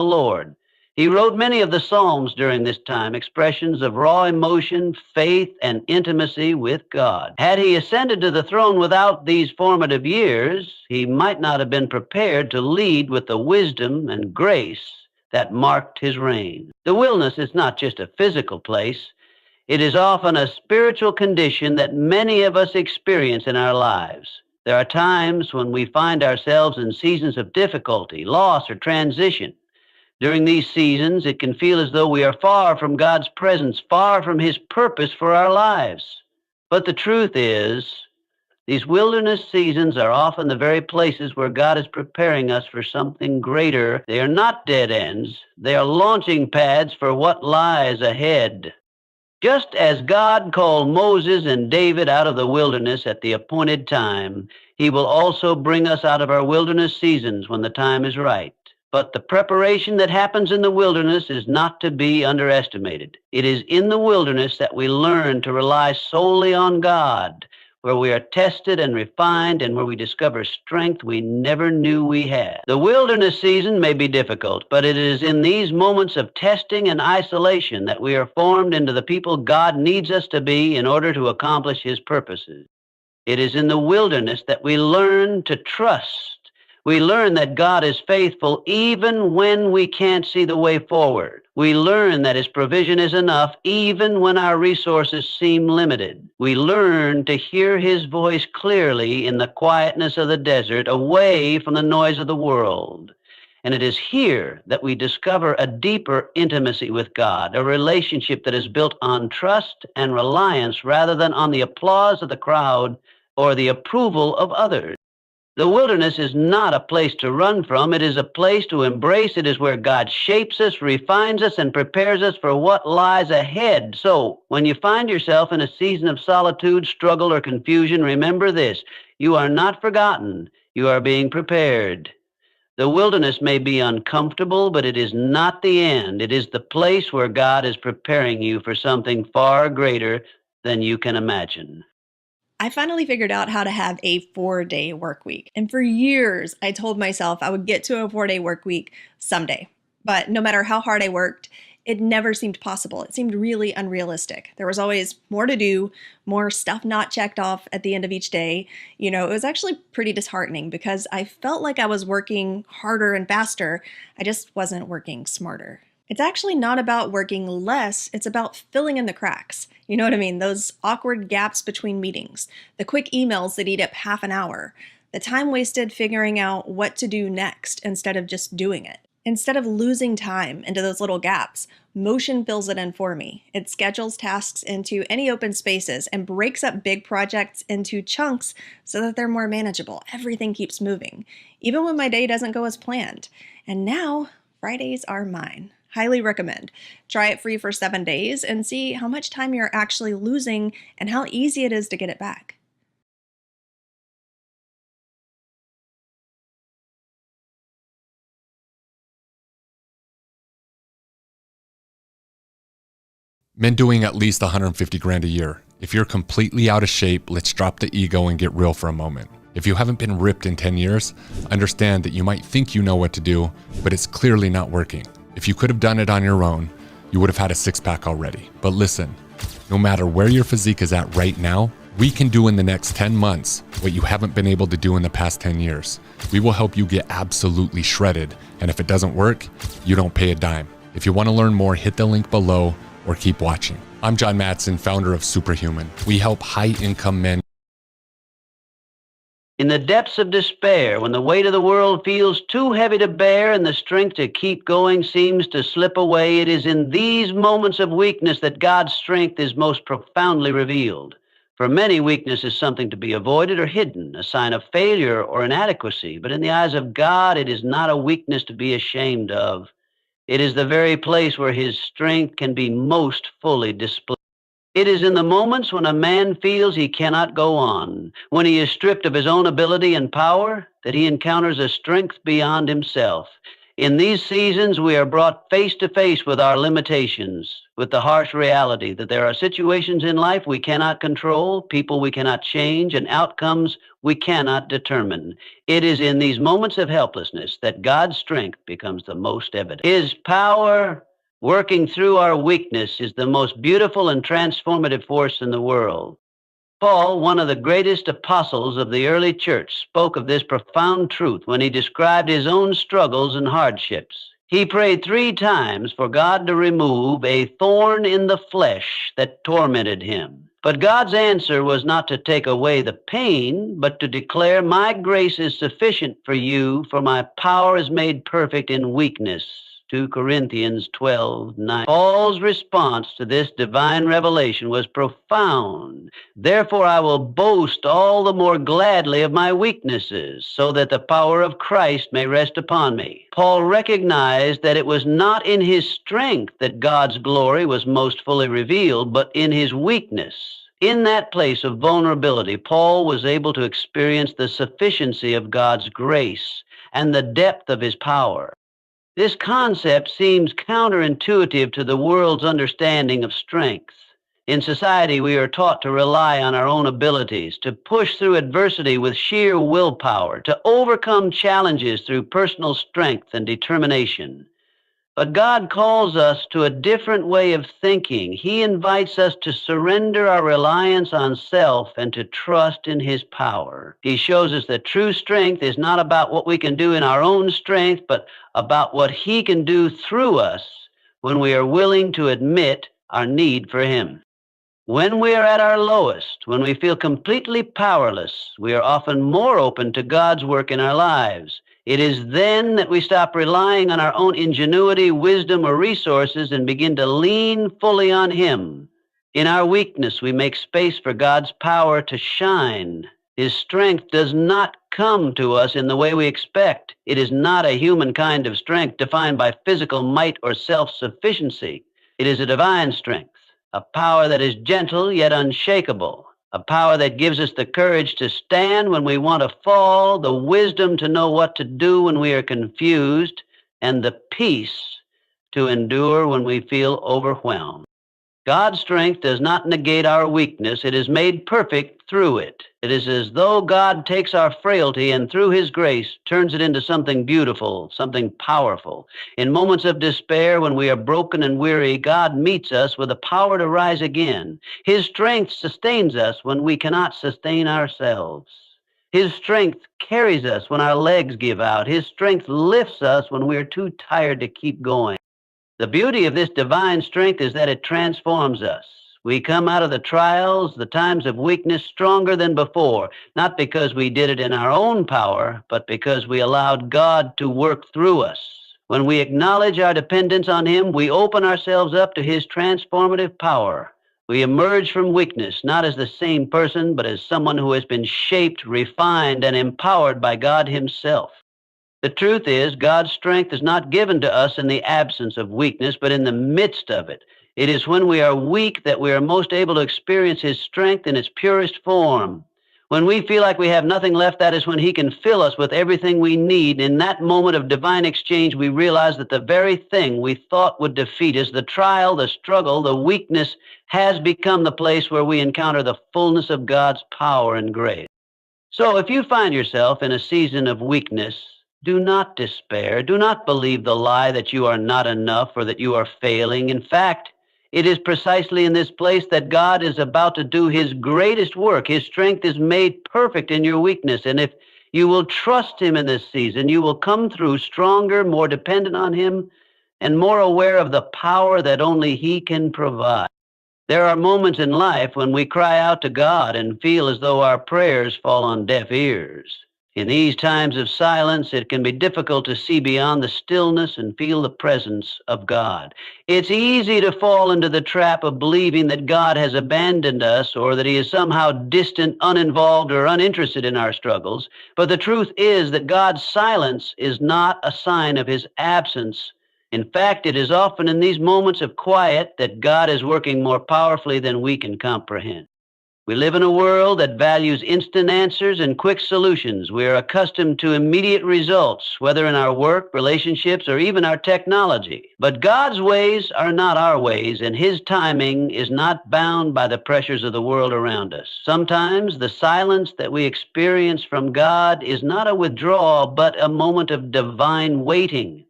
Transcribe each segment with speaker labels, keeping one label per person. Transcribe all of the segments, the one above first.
Speaker 1: the Lord. He wrote many of the Psalms during this time, expressions of raw emotion, faith, and intimacy with God. Had he ascended to the throne without these formative years, he might not have been prepared to lead with the wisdom and grace that marked his reign. The wilderness is not just a physical place, it is often a spiritual condition that many of us experience in our lives. There are times when we find ourselves in seasons of difficulty, loss, or transition. During these seasons, it can feel as though we are far from God's presence, far from His purpose for our lives. But the truth is, these wilderness seasons are often the very places where God is preparing us for something greater. They are not dead ends, they are launching pads for what lies ahead. Just as God called Moses and David out of the wilderness at the appointed time, He will also bring us out of our wilderness seasons when the time is right. But the preparation that happens in the wilderness is not to be underestimated. It is in the wilderness that we learn to rely solely on God, where we are tested and refined and where we discover strength we never knew we had. The wilderness season may be difficult, but it is in these moments of testing and isolation that we are formed into the people God needs us to be in order to accomplish His purposes. It is in the wilderness that we learn to trust. We learn that God is faithful even when we can't see the way forward. We learn that His provision is enough even when our resources seem limited. We learn to hear His voice clearly in the quietness of the desert, away from the noise of the world. And it is here that we discover a deeper intimacy with God, a relationship that is built on trust and reliance rather than on the applause of the crowd or the approval of others. The wilderness is not a place to run from. It is a place to embrace. It is where God shapes us, refines us, and prepares us for what lies ahead. So, when you find yourself in a season of solitude, struggle, or confusion, remember this: you are not forgotten. You are being prepared. The wilderness may be uncomfortable, but it is not the end. It is the place where God is preparing you for something far greater than you can imagine.
Speaker 2: I finally figured out how to have a 4-day work week. And for years, I told myself I would get to a 4-day work week someday. But no matter how hard I worked, it never seemed possible. It seemed really unrealistic. There was always more to do, more stuff not checked off at the end of each day. It was actually pretty disheartening because I felt like I was working harder and faster. I just wasn't working smarter. It's actually not about working less, it's about filling in the cracks. You know what I mean? Those awkward gaps between meetings, the quick emails that eat up half an hour, the time wasted figuring out what to do next instead of just doing it. Instead of losing time into those little gaps, Motion fills it in for me. It schedules tasks into any open spaces and breaks up big projects into chunks so that they're more manageable. Everything keeps moving, even when my day doesn't go as planned. And now, Fridays are mine. Highly recommend. Try it free for 7 days and see how much time you're actually losing and how easy it is to get it back.
Speaker 3: Men doing at least 150 grand a year. If you're completely out of shape, let's drop the ego and get real for a moment. If you haven't been ripped in 10 years, understand that you might think you know what to do, but it's clearly not working. If you could have done it on your own, you would have had a six-pack already. But listen, no matter where your physique is at right now, we can do in the next 10 months what you haven't been able to do in the past 10 years. We will help you get absolutely shredded, and if it doesn't work, you don't pay a dime. If you want to learn more, hit the link below or keep watching. I'm John Matson, founder of Superhuman. We help high-income men.
Speaker 1: In the depths of despair, when the weight of the world feels too heavy to bear and the strength to keep going seems to slip away, it is in these moments of weakness that God's strength is most profoundly revealed. For many, weakness is something to be avoided or hidden, a sign of failure or inadequacy. But in the eyes of God, it is not a weakness to be ashamed of. It is the very place where His strength can be most fully displayed. It is in the moments when a man feels he cannot go on, when he is stripped of his own ability and power, that he encounters a strength beyond himself. In these seasons, we are brought face to face with our limitations, with the harsh reality that there are situations in life we cannot control, people we cannot change, and outcomes we cannot determine. It is in these moments of helplessness that God's strength becomes the most evident. His power working through our weakness is the most beautiful and transformative force in the world. Paul, one of the greatest apostles of the early church, spoke of this profound truth when he described his own struggles and hardships. He prayed 3 times for God to remove a thorn in the flesh that tormented him. But God's answer was not to take away the pain, but to declare, "My grace is sufficient for you, for my power is made perfect in weakness." 2 Corinthians 12:9. Paul's response to this divine revelation was profound. "Therefore I will boast all the more gladly of my weaknesses, so that the power of Christ may rest upon me." Paul recognized that it was not in his strength that God's glory was most fully revealed, but in his weakness. In that place of vulnerability, Paul was able to experience the sufficiency of God's grace and the depth of his power. This concept seems counterintuitive to the world's understanding of strength. In society, we are taught to rely on our own abilities, to push through adversity with sheer willpower, to overcome challenges through personal strength and determination. But God calls us to a different way of thinking. He invites us to surrender our reliance on self and to trust in His power. He shows us that true strength is not about what we can do in our own strength, but about what He can do through us when we are willing to admit our need for Him. When we are at our lowest, when we feel completely powerless, we are often more open to God's work in our lives. It is then that we stop relying on our own ingenuity, wisdom, or resources and begin to lean fully on Him. In our weakness, we make space for God's power to shine. His strength does not come to us in the way we expect. It is not a human kind of strength defined by physical might or self-sufficiency. It is a divine strength, a power that is gentle yet unshakable. A power that gives us the courage to stand when we want to fall, the wisdom to know what to do when we are confused, and the peace to endure when we feel overwhelmed. God's strength does not negate our weakness. It is made perfect through it. It is as though God takes our frailty and through His grace turns it into something beautiful, something powerful. In moments of despair, when we are broken and weary, God meets us with the power to rise again. His strength sustains us when we cannot sustain ourselves. His strength carries us when our legs give out. His strength lifts us when we are too tired to keep going. The beauty of this divine strength is that it transforms us. We come out of the trials, the times of weakness, stronger than before, not because we did it in our own power, but because we allowed God to work through us. When we acknowledge our dependence on Him, we open ourselves up to His transformative power. We emerge from weakness, not as the same person, but as someone who has been shaped, refined, and empowered by God Himself. The truth is, God's strength is not given to us in the absence of weakness, but in the midst of it. It is when we are weak that we are most able to experience His strength in its purest form. When we feel like we have nothing left, that is when He can fill us with everything we need. In that moment of divine exchange, we realize that the very thing we thought would defeat us, the trial, the struggle, the weakness, has become the place where we encounter the fullness of God's power and grace. So if you find yourself in a season of weakness, do not despair. Do not believe the lie that you are not enough or that you are failing. In fact, it is precisely in this place that God is about to do His greatest work. His strength is made perfect in your weakness. And if you will trust Him in this season, you will come through stronger, more dependent on Him, and more aware of the power that only He can provide. There are moments in life when we cry out to God and feel as though our prayers fall on deaf ears. In these times of silence, it can be difficult to see beyond the stillness and feel the presence of God. It's easy to fall into the trap of believing that God has abandoned us or that He is somehow distant, uninvolved, or uninterested in our struggles. But the truth is that God's silence is not a sign of His absence. In fact, it is often in these moments of quiet that God is working more powerfully than we can comprehend. We live in a world that values instant answers and quick solutions. We are accustomed to immediate results, whether in our work, relationships, or even our technology. But God's ways are not our ways, and His timing is not bound by the pressures of the world around us. Sometimes the silence that we experience from God is not a withdrawal, but a moment of divine waiting,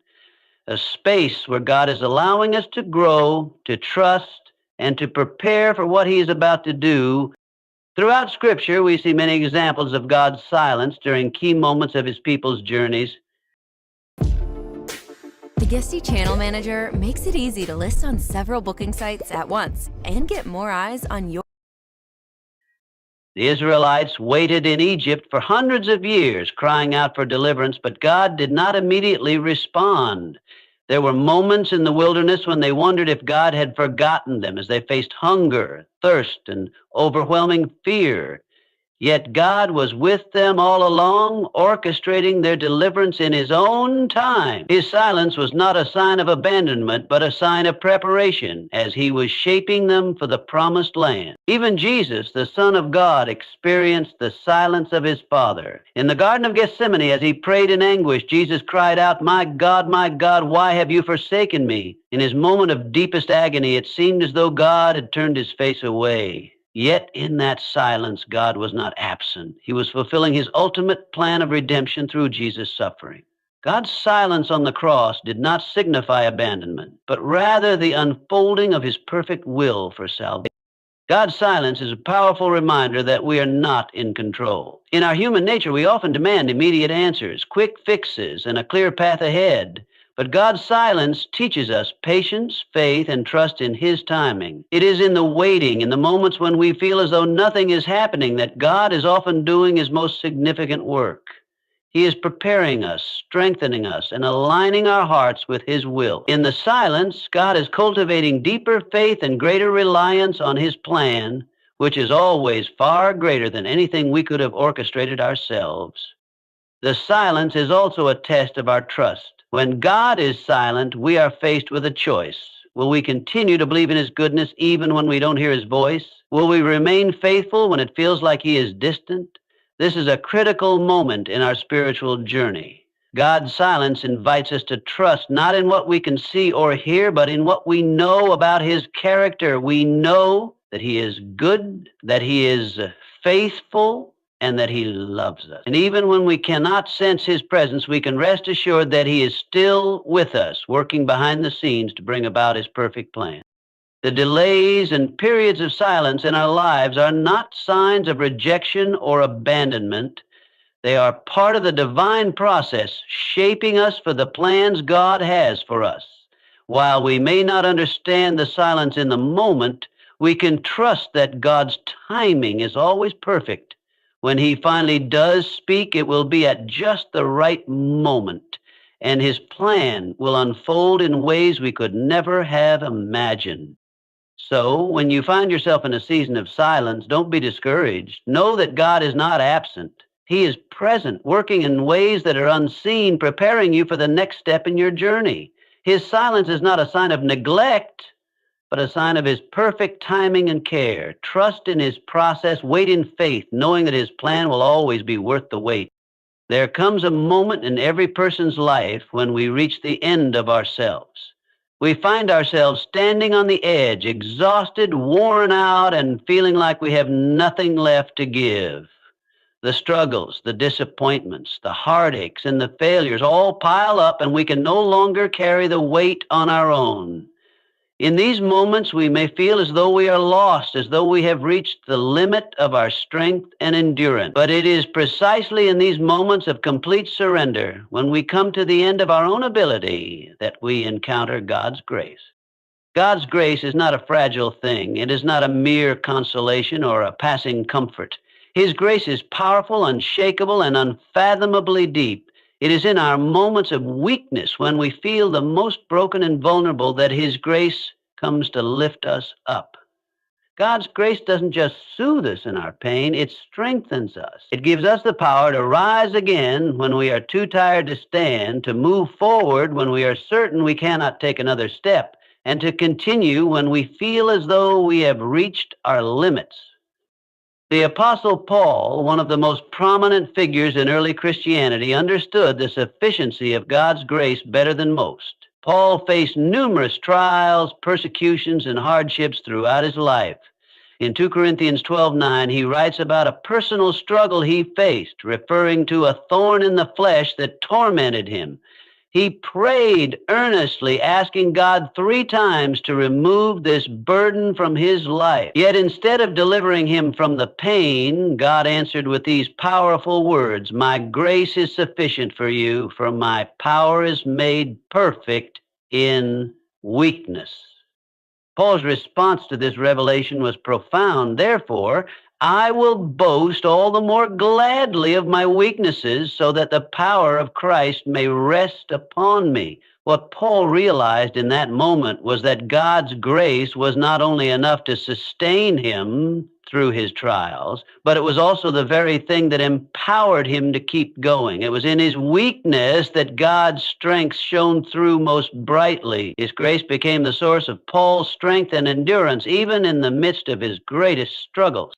Speaker 1: a space where God is allowing us to grow, to trust, and to prepare for what He is about to do. Throughout Scripture, we see many examples of God's silence during key moments of His people's journeys.
Speaker 4: The Guesty Channel Manager makes it easy to list on several booking sites at once and get more eyes on your.
Speaker 1: The Israelites waited in Egypt for hundreds of years, crying out for deliverance, but God did not immediately respond. There were moments in the wilderness when they wondered if God had forgotten them as they faced hunger, thirst, and overwhelming fear. Yet God was with them all along, orchestrating their deliverance in His own time. His silence was not a sign of abandonment, but a sign of preparation as He was shaping them for the promised land. Even Jesus, the Son of God, experienced the silence of His Father. In the Garden of Gethsemane, as He prayed in anguish, Jesus cried out, my God, why have you forsaken me?" In His moment of deepest agony, it seemed as though God had turned His face away. Yet in that silence, God was not absent. He was fulfilling His ultimate plan of redemption through Jesus' suffering. God's silence on the cross did not signify abandonment, but rather the unfolding of His perfect will for salvation. God's silence is a powerful reminder that we are not in control. In our human nature, we often demand immediate answers, quick fixes, and a clear path ahead. But God's silence teaches us patience, faith, and trust in His timing. It is in the waiting, in the moments when we feel as though nothing is happening, that God is often doing His most significant work. He is preparing us, strengthening us, and aligning our hearts with His will. In the silence, God is cultivating deeper faith and greater reliance on His plan, which is always far greater than anything we could have orchestrated ourselves. The silence is also a test of our trust. When God is silent, we are faced with a choice. Will we continue to believe in His goodness even when we don't hear His voice? Will we remain faithful when it feels like He is distant? This is a critical moment in our spiritual journey. God's silence invites us to trust not in what we can see or hear, but in what we know about His character. We know that He is good, that He is faithful, and that He loves us. And even when we cannot sense His presence, we can rest assured that He is still with us, working behind the scenes to bring about His perfect plan. The delays and periods of silence in our lives are not signs of rejection or abandonment. They are part of the divine process, shaping us for the plans God has for us. While we may not understand the silence in the moment, we can trust that God's timing is always perfect. When He finally does speak, it will be at just the right moment, and His plan will unfold in ways we could never have imagined. So, when you find yourself in a season of silence, don't be discouraged. Know that God is not absent. He is present, working in ways that are unseen, preparing you for the next step in your journey. His silence is not a sign of neglect, but a sign of His perfect timing and care. Trust in His process, wait in faith, knowing that His plan will always be worth the wait. There comes a moment in every person's life when we reach the end of ourselves. We find ourselves standing on the edge, exhausted, worn out, and feeling like we have nothing left to give. The struggles, the disappointments, the heartaches, and the failures all pile up, and we can no longer carry the weight on our own. In these moments, we may feel as though we are lost, as though we have reached the limit of our strength and endurance. But it is precisely in these moments of complete surrender, when we come to the end of our own ability, that we encounter God's grace. God's grace is not a fragile thing. It is not a mere consolation or a passing comfort. His grace is powerful, unshakable, and unfathomably deep. It is in our moments of weakness, when we feel the most broken and vulnerable, that His grace comes to lift us up. God's grace doesn't just soothe us in our pain, it strengthens us. It gives us the power to rise again when we are too tired to stand, to move forward when we are certain we cannot take another step, and to continue when we feel as though we have reached our limits. The Apostle Paul, one of the most prominent figures in early Christianity, understood the sufficiency of God's grace better than most. Paul faced numerous trials, persecutions, and hardships throughout his life. In 2 Corinthians 12:9, he writes about a personal struggle he faced, referring to a thorn in the flesh that tormented him. He prayed earnestly, asking God 3 times to remove this burden from his life. Yet instead of delivering him from the pain, God answered with these powerful words, "My grace is sufficient for you, for my power is made perfect in weakness." Paul's response to this revelation was profound. Therefore, I will boast all the more gladly of my weaknesses so that the power of Christ may rest upon me. What Paul realized in that moment was that God's grace was not only enough to sustain him through his trials, but it was also the very thing that empowered him to keep going. It was in his weakness that God's strength shone through most brightly. His grace became the source of Paul's strength and endurance, even in the midst of his greatest struggles.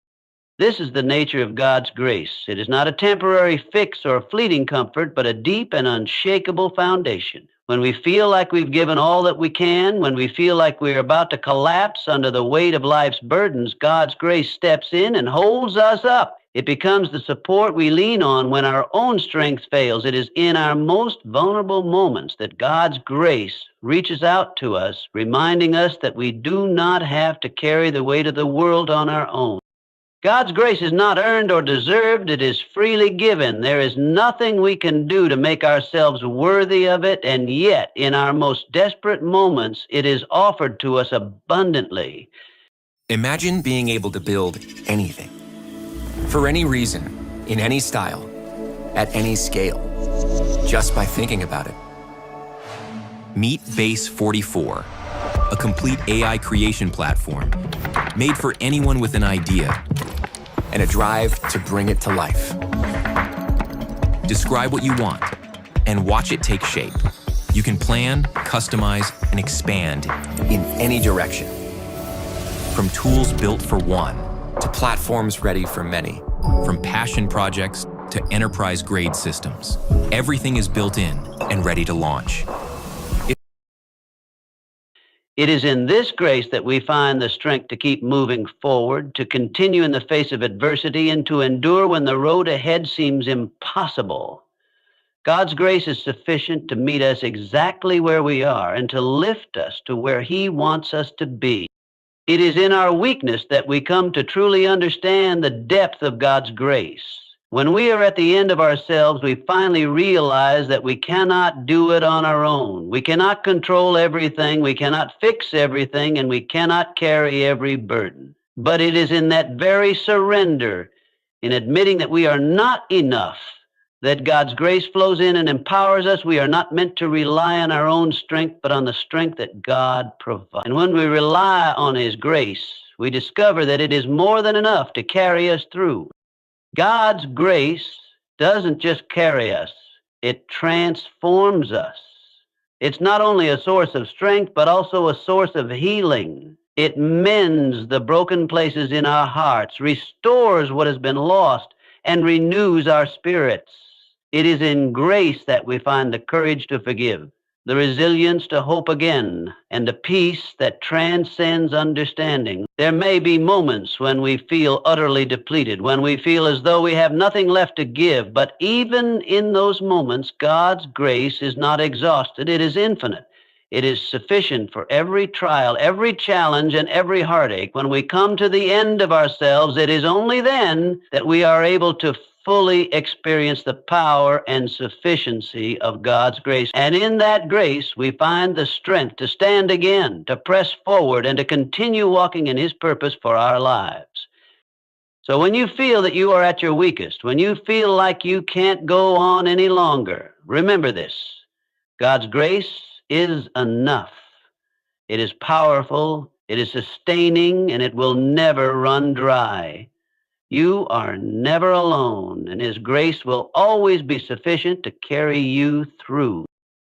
Speaker 1: This is the nature of God's grace. It is not a temporary fix or fleeting comfort, but a deep and unshakable foundation. When we feel like we've given all that we can, when we feel like we're about to collapse under the weight of life's burdens, God's grace steps in and holds us up. It becomes the support we lean on when our own strength fails. It is in our most vulnerable moments that God's grace reaches out to us, reminding us that we do not have to carry the weight of the world on our own. God's grace is not earned or deserved. It is freely given. There is nothing we can do to make ourselves worthy of it, and yet, in our most desperate moments, it is offered to us abundantly.
Speaker 5: Imagine being able to build anything, for any reason, in any style, at any scale, just by thinking about it. Meet Base 44, a complete AI creation platform made for anyone with an idea and a drive to bring it to life. Describe what you want and watch it take shape. You can plan, customize, and expand in any direction. From tools built for one to platforms ready for many, from passion projects to enterprise-grade systems, everything is built in and ready to launch.
Speaker 1: It is in this grace that we find the strength to keep moving forward, to continue in the face of adversity, and to endure when the road ahead seems impossible. God's grace is sufficient to meet us exactly where we are and to lift us to where He wants us to be. It is in our weakness that we come to truly understand the depth of God's grace. When we are at the end of ourselves, we finally realize that we cannot do it on our own. We cannot control everything, we cannot fix everything, and we cannot carry every burden. But it is in that very surrender, in admitting that we are not enough, that God's grace flows in and empowers us. We are not meant to rely on our own strength, but on the strength that God provides. And when we rely on His grace, we discover that it is more than enough to carry us through. God's grace doesn't just carry us, it transforms us. It's not only a source of strength, but also a source of healing. It mends the broken places in our hearts, restores what has been lost, and renews our spirits. It is in grace that we find the courage to forgive, the resilience to hope again, and the peace that transcends understanding. There may be moments when we feel utterly depleted, when we feel as though we have nothing left to give, but even in those moments, God's grace is not exhausted. It is infinite. It is sufficient for every trial, every challenge, and every heartache. When we come to the end of ourselves, it is only then that we are able to fully experience the power and sufficiency of God's grace. And in that grace, we find the strength to stand again, to press forward, and to continue walking in His purpose for our lives. So when you feel that you are at your weakest, when you feel like you can't go on any longer, remember this: God's grace is enough. It is powerful, it is sustaining, and it will never run dry. You are never alone, and His grace will always be sufficient to carry you through.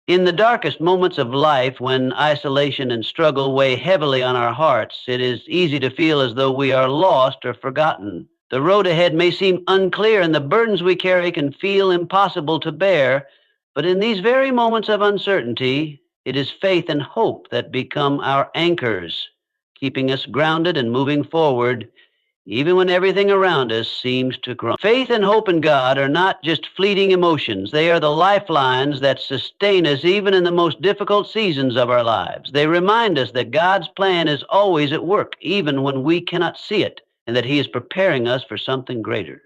Speaker 1: In the darkest moments of life, when isolation and struggle weigh heavily on our hearts, it is easy to feel as though we are lost or forgotten. The road ahead may seem unclear, and the burdens we carry can feel impossible to bear, but in these very moments of uncertainty, it is faith and hope that become our anchors, keeping us grounded and moving forward, even when everything around us seems to crumble. Faith and hope in God are not just fleeting emotions. They are the lifelines that sustain us even in the most difficult seasons of our lives. They remind us that God's plan is always at work, even when we cannot see it, and that He is preparing us for something greater.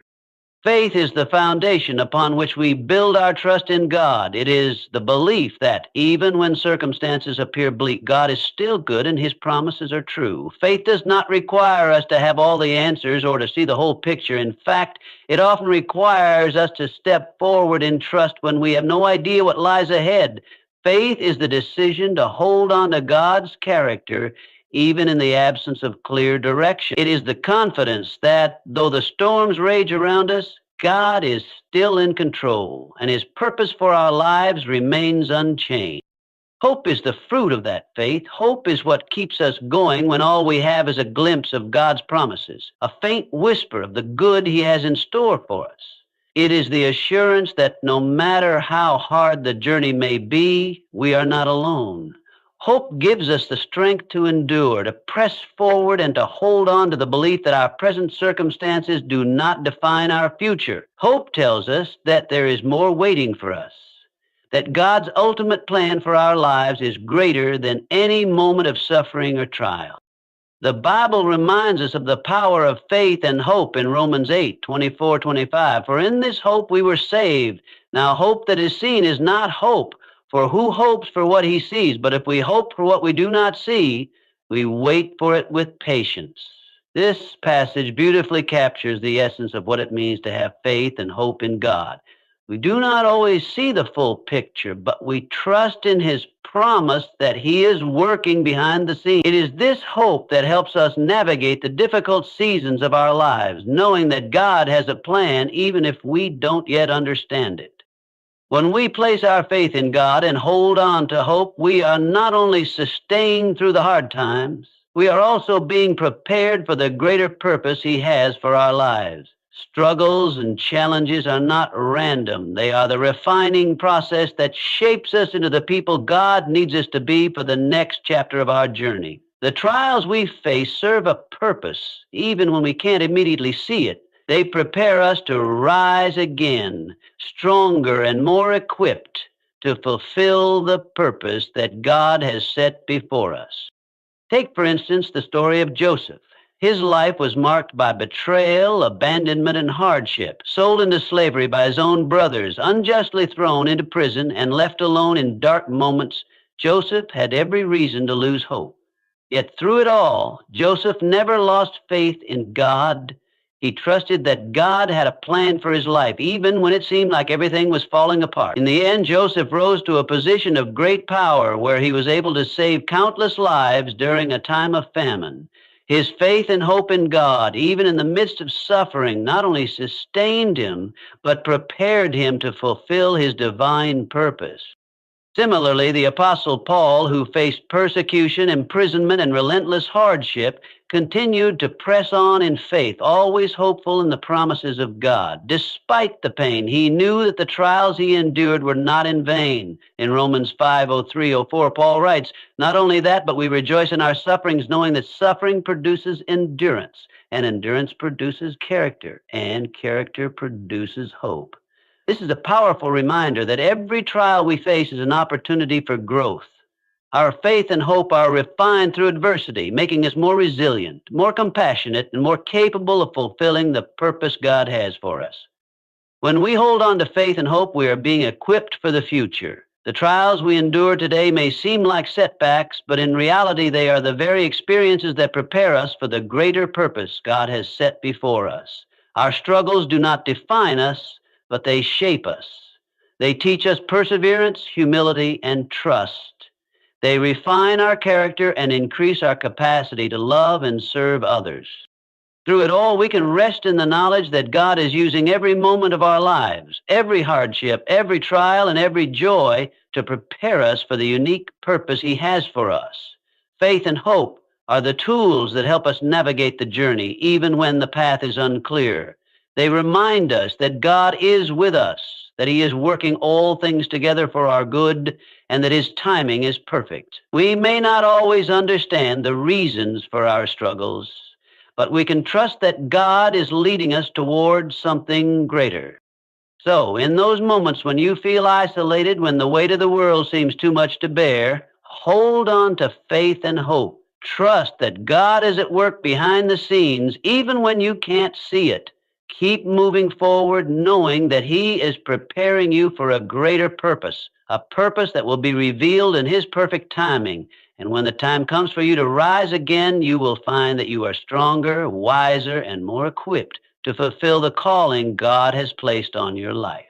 Speaker 1: Faith is the foundation upon which we build our trust in God. It is the belief that even when circumstances appear bleak, God is still good and His promises are true. Faith does not require us to have all the answers or to see the whole picture. In fact, it often requires us to step forward in trust when we have no idea what lies ahead. Faith is the decision to hold on to God's character even in the absence of clear direction. It is the confidence that though the storms rage around us, God is still in control, and His purpose for our lives remains unchanged. Hope is the fruit of that faith. Hope is what keeps us going when all we have is a glimpse of God's promises, a faint whisper of the good He has in store for us. It is the assurance that no matter how hard the journey may be, we are not alone. Hope gives us the strength to endure, to press forward, and to hold on to the belief that our present circumstances do not define our future. Hope tells us that there is more waiting for us, that God's ultimate plan for our lives is greater than any moment of suffering or trial. The Bible reminds us of the power of faith and hope in Romans 8:24-25. For in this hope we were saved. Now hope that is seen is not hope. For who hopes for what he sees? But if we hope for what we do not see, we wait for it with patience. This passage beautifully captures the essence of what it means to have faith and hope in God. We do not always see the full picture, but we trust in His promise that He is working behind the scenes. It is this hope that helps us navigate the difficult seasons of our lives, knowing that God has a plan even if we don't yet understand it. When we place our faith in God and hold on to hope, we are not only sustained through the hard times, we are also being prepared for the greater purpose He has for our lives. Struggles and challenges are not random. They are the refining process that shapes us into the people God needs us to be for the next chapter of our journey. The trials we face serve a purpose, even when we can't immediately see it. They prepare us to rise again, stronger and more equipped to fulfill the purpose that God has set before us. Take, for instance, the story of Joseph. His life was marked by betrayal, abandonment, and hardship. Sold into slavery by his own brothers, unjustly thrown into prison, and left alone in dark moments, Joseph had every reason to lose hope. Yet through it all, Joseph never lost faith in God. He trusted that God had a plan for his life, even when it seemed like everything was falling apart. In the end, Joseph rose to a position of great power where he was able to save countless lives during a time of famine. His faith and hope in God, even in the midst of suffering, not only sustained him, but prepared him to fulfill his divine purpose. Similarly, the Apostle Paul, who faced persecution, imprisonment, and relentless hardship, continued to press on in faith, always hopeful in the promises of God. Despite the pain, he knew that the trials he endured were not in vain. In Romans 5:03-04, Paul writes, "Not only that, but we rejoice in our sufferings, knowing that suffering produces endurance, and endurance produces character, and character produces hope." This is a powerful reminder that every trial we face is an opportunity for growth. Our faith and hope are refined through adversity, making us more resilient, more compassionate, and more capable of fulfilling the purpose God has for us. When we hold on to faith and hope, we are being equipped for the future. The trials we endure today may seem like setbacks, but in reality, they are the very experiences that prepare us for the greater purpose God has set before us. Our struggles do not define us, but they shape us. They teach us perseverance, humility, and trust. They refine our character and increase our capacity to love and serve others. Through it all, we can rest in the knowledge that God is using every moment of our lives, every hardship, every trial, and every joy to prepare us for the unique purpose He has for us. Faith and hope are the tools that help us navigate the journey, even when the path is unclear. They remind us that God is with us, that He is working all things together for our good, and that His timing is perfect. We may not always understand the reasons for our struggles, but we can trust that God is leading us towards something greater. So, in those moments when you feel isolated, when the weight of the world seems too much to bear, hold on to faith and hope. Trust that God is at work behind the scenes, even when you can't see it. Keep moving forward, knowing that He is preparing you for a greater purpose, a purpose that will be revealed in His perfect timing. And when the time comes for you to rise again, you will find that you are stronger, wiser, and more equipped to fulfill the calling God has placed on your life.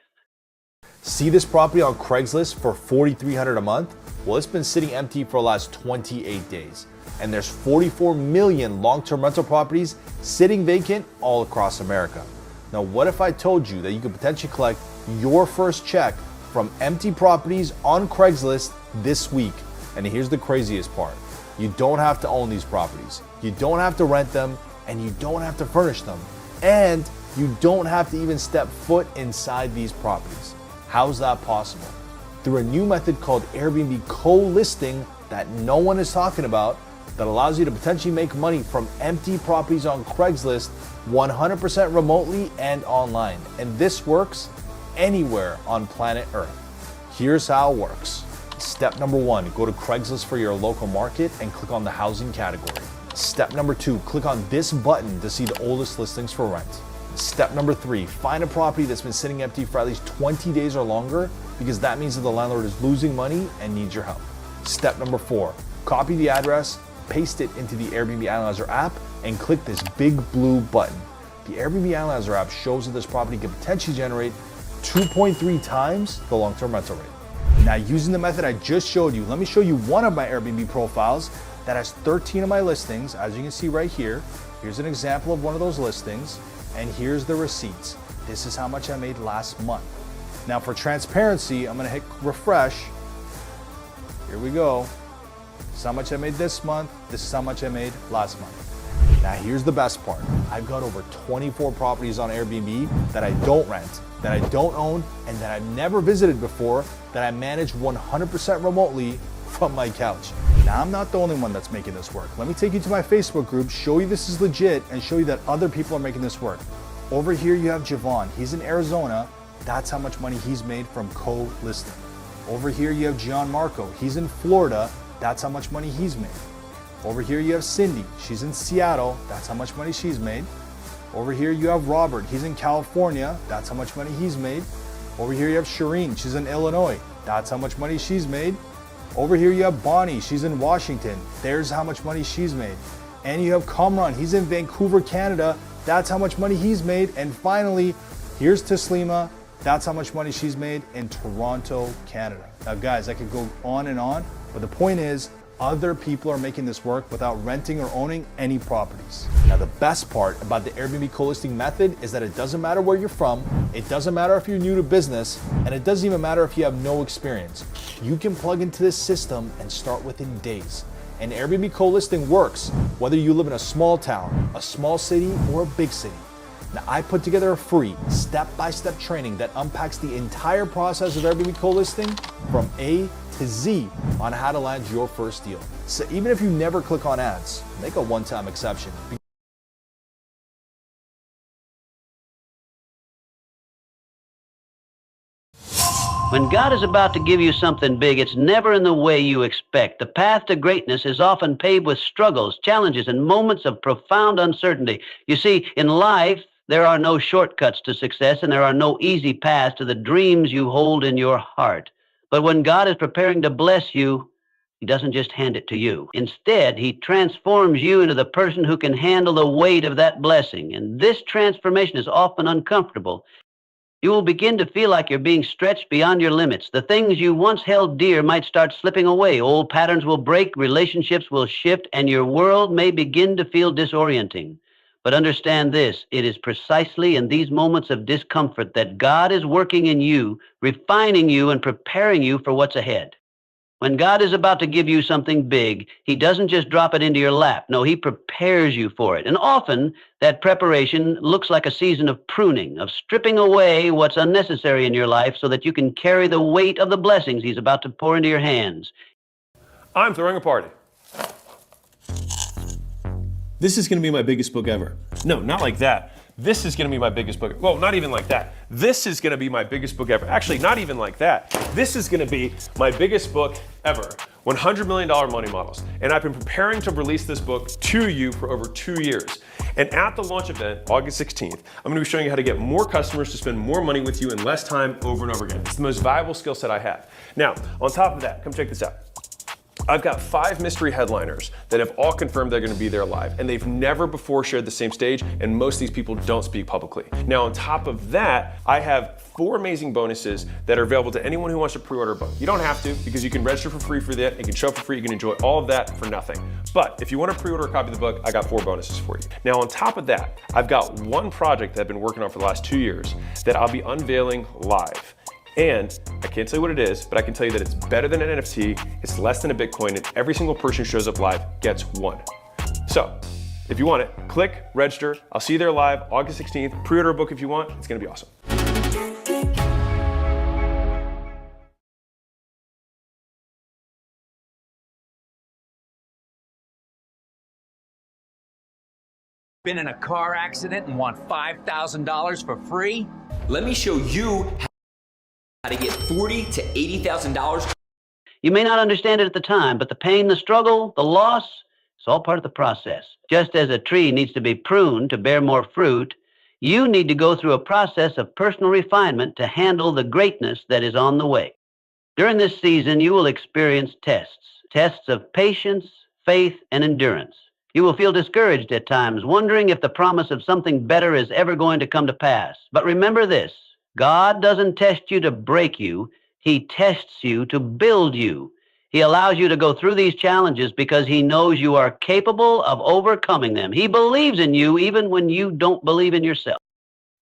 Speaker 6: See this property on Craigslist for $4,300 a month? Well, it's been sitting empty for the last 28 days. And there's 44 million long-term rental properties sitting vacant all across America. Now, what if I told you that you could potentially collect your first check from empty properties on Craigslist this week? And here's the craziest part. You don't have to own these properties. You don't have to rent them, and you don't have to furnish them. And you don't have to even step foot inside these properties. How's that possible? Through a new method called Airbnb co-listing that no one is talking about, that allows you to potentially make money from empty properties on Craigslist 100% remotely and online. And this works anywhere on planet Earth. Here's how it works. Step number 1, go to Craigslist for your local market and click on the housing category. Step number 2, click on this button to see the oldest listings for rent. Step number 3, find a property that's been sitting empty for at least 20 days or longer, because that means that the landlord is losing money and needs your help. Step number 4, copy the address, paste it into the Airbnb Analyzer app, and click this big blue button. The Airbnb Analyzer app shows that this property can potentially generate 2.3 times the long-term rental rate. Now, using the method I just showed you, let me show you one of my Airbnb profiles that has 13 of my listings. As you can see right here, here's an example of one of those listings, and here's the receipts. This is how much I made last month. Now, for transparency, I'm gonna hit refresh. Here we go. This is how much I made this month. This is how much I made last month. Now, here's the best part. I've got over 24 properties on Airbnb that I don't rent, that I don't own, and that I've never visited before, that I manage 100% remotely from my couch. Now, I'm not the only one that's making this work. Let me take you to my Facebook group, show you this is legit, and show you that other people are making this work. Over here, you have Javon. He's in Arizona. That's how much money he's made from co-listing. Over here, you have Gianmarco. He's in Florida. That's how much money he's made. Over here, you have Cindy. She's in Seattle. That's how much money she's made. Over here, you have Robert. He's in California. That's how much money he's made. Over here, you have Shireen. She's in Illinois. That's how much money she's made. Over here, you have Bonnie. She's in Washington. There's how much money she's made. And you have Kamran. He's in Vancouver, Canada. That's how much money he's made. And finally, here's Taslima. That's how much money she's made in Toronto, Canada. Now, guys, I could go on and on, but the point is, other people are making this work without renting or owning any properties. Now, the best part about the Airbnb co-listing method is that it doesn't matter where you're from, it doesn't matter if you're new to business, and it doesn't even matter if you have no experience. You can plug into this system and start within days. And Airbnb co-listing works whether you live in a small town, a small city, or a big city. Now, I put together a free step-by-step training that unpacks the entire process of Airbnb co-listing from A to Z on how to land your first deal. So even if you never click on ads, make a one-time exception.
Speaker 1: When God is about to give you something big, it's never in the way you expect. The path to greatness is often paved with struggles, challenges, and moments of profound uncertainty. You see, in life, there are no shortcuts to success, and there are no easy paths to the dreams you hold in your heart. But when God is preparing to bless you, He doesn't just hand it to you. Instead, He transforms you into the person who can handle the weight of that blessing. And this transformation is often uncomfortable. You will begin to feel like you're being stretched beyond your limits. The things you once held dear might start slipping away. Old patterns will break, relationships will shift, and your world may begin to feel disorienting. But understand this, it is precisely in these moments of discomfort that God is working in you, refining you, and preparing you for what's ahead. When God is about to give you something big, He doesn't just drop it into your lap. No, He prepares you for it. And often that preparation looks like a season of pruning, of stripping away what's unnecessary in your life so that you can carry the weight of the blessings He's about to pour into your hands.
Speaker 7: I'm throwing a party. This is going to be my biggest book ever. No, not like that. This is going to be my biggest book. Well, not even like that. This is going to be my biggest book ever. Actually, not even like that. This is going to be my biggest book ever. $100 million Money Models. And I've been preparing to release this book to you for over 2 years. And at the launch event, August 16th, I'm going to be showing you how to get more customers to spend more money with you in less time over and over again. It's the most valuable skill set I have. Now, on top of that, come check this out. I've got 5 mystery headliners that have all confirmed they're going to be there live, and they've never before shared the same stage, and most of these people don't speak publicly. Now, on top of that, I have 4 amazing bonuses that are available to anyone who wants to pre-order a book. You don't have to, because you can register for free for that, you can show up for free, you can enjoy all of that for nothing. But if you want to pre-order a copy of the book, I got 4 bonuses for you. Now, on top of that, I've got one project that I've been working on for the last 2 years that I'll be unveiling live. And I can't tell you what it is, but I can tell you that it's better than an NFT, it's less than a Bitcoin, and every single person who shows up live gets one. So, if you want it, click, register. I'll see you there live, August 16th. Pre-order a book if you want. It's gonna be awesome.
Speaker 8: Been in a car accident and want $5,000 for free?
Speaker 5: Let me show you how to get $40,000 to $80,000.
Speaker 1: You may not understand it at the time, but the pain, the struggle, the loss, it's all part of the process. Just as a tree needs to be pruned to bear more fruit, you need to go through a process of personal refinement to handle the greatness that is on the way. During this season, you will experience tests of patience, faith, and endurance. You will feel discouraged at times, wondering if the promise of something better is ever going to come to pass. But remember this, God doesn't test you to break you. He tests you to build you. He allows you to go through these challenges because He knows you are capable of overcoming them. He believes in you even when you don't believe in yourself.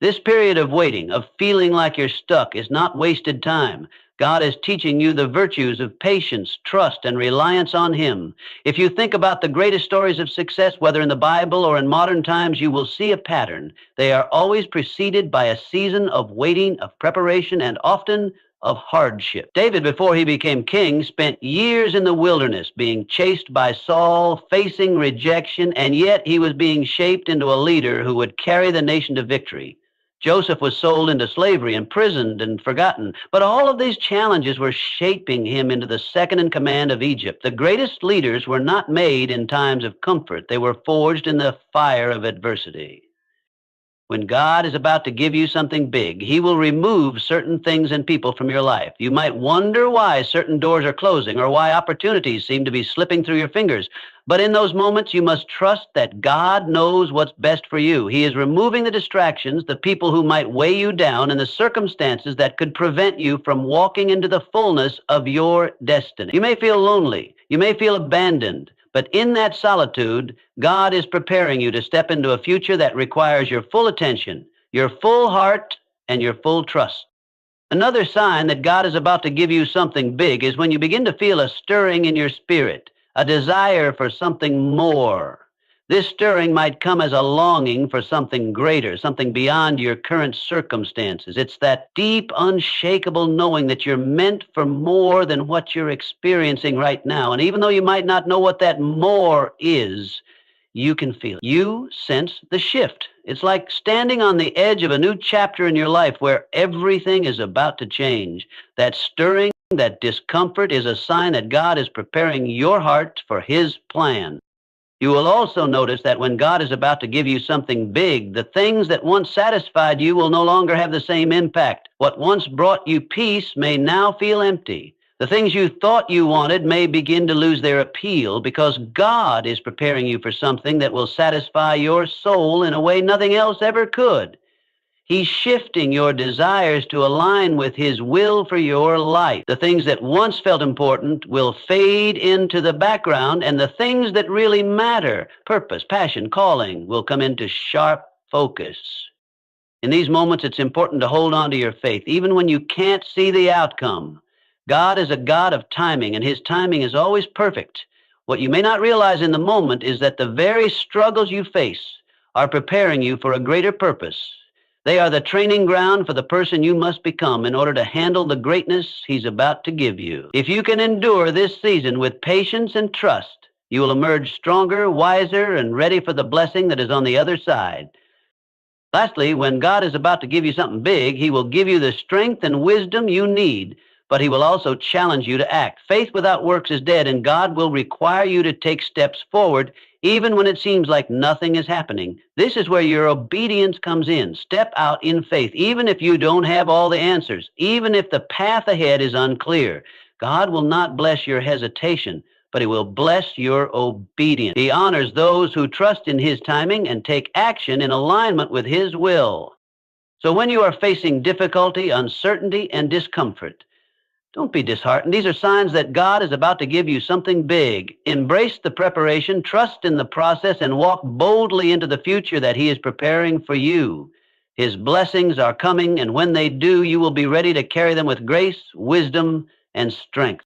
Speaker 1: This period of waiting, of feeling like you're stuck, is not wasted time. God is teaching you the virtues of patience, trust, and reliance on Him. If you think about the greatest stories of success, whether in the Bible or in modern times, you will see a pattern. They are always preceded by a season of waiting, of preparation, and often of hardship. David, before he became king, spent years in the wilderness, being chased by Saul, facing rejection, and yet he was being shaped into a leader who would carry the nation to victory. Joseph was sold into slavery, imprisoned, and forgotten. But all of these challenges were shaping him into the second in command of Egypt. The greatest leaders were not made in times of comfort. They were forged in the fire of adversity. When God is about to give you something big, He will remove certain things and people from your life. You might wonder why certain doors are closing or why opportunities seem to be slipping through your fingers. But in those moments, you must trust that God knows what's best for you. He is removing the distractions, the people who might weigh you down, and the circumstances that could prevent you from walking into the fullness of your destiny. You may feel lonely. You may feel abandoned. But in that solitude, God is preparing you to step into a future that requires your full attention, your full heart, and your full trust. Another sign that God is about to give you something big is when you begin to feel a stirring in your spirit, a desire for something more. This stirring might come as a longing for something greater, something beyond your current circumstances. It's that deep, unshakable knowing that you're meant for more than what you're experiencing right now. And even though you might not know what that more is, you can feel it. You sense the shift. It's like standing on the edge of a new chapter in your life where everything is about to change. That stirring, that discomfort is a sign that God is preparing your heart for His plan. You will also notice that when God is about to give you something big, the things that once satisfied you will no longer have the same impact. What once brought you peace may now feel empty. The things you thought you wanted may begin to lose their appeal because God is preparing you for something that will satisfy your soul in a way nothing else ever could. He's shifting your desires to align with His will for your life. The things that once felt important will fade into the background, and the things that really matter, purpose, passion, calling, will come into sharp focus. In these moments, it's important to hold on to your faith, even when you can't see the outcome. God is a God of timing, and his timing is always perfect. What you may not realize in the moment is that the very struggles you face are preparing you for a greater purpose. They are the training ground for the person you must become in order to handle the greatness he's about to give you. If you can endure this season with patience and trust, you will emerge stronger, wiser, and ready for the blessing that is on the other side. Lastly, when God is about to give you something big, he will give you the strength and wisdom you need, but he will also challenge you to act. Faith without works is dead, and God will require you to take steps forward even when it seems like nothing is happening. This is where your obedience comes in. Step out in faith, even if you don't have all the answers, even if the path ahead is unclear. God will not bless your hesitation, but he will bless your obedience. He honors those who trust in his timing and take action in alignment with his will. So when you are facing difficulty, uncertainty, and discomfort, don't be disheartened. These are signs that God is about to give you something big. Embrace the preparation, trust in the process, and walk boldly into the future that he is preparing for you. His blessings are coming, and when they do, you will be ready to carry them with grace, wisdom, and strength.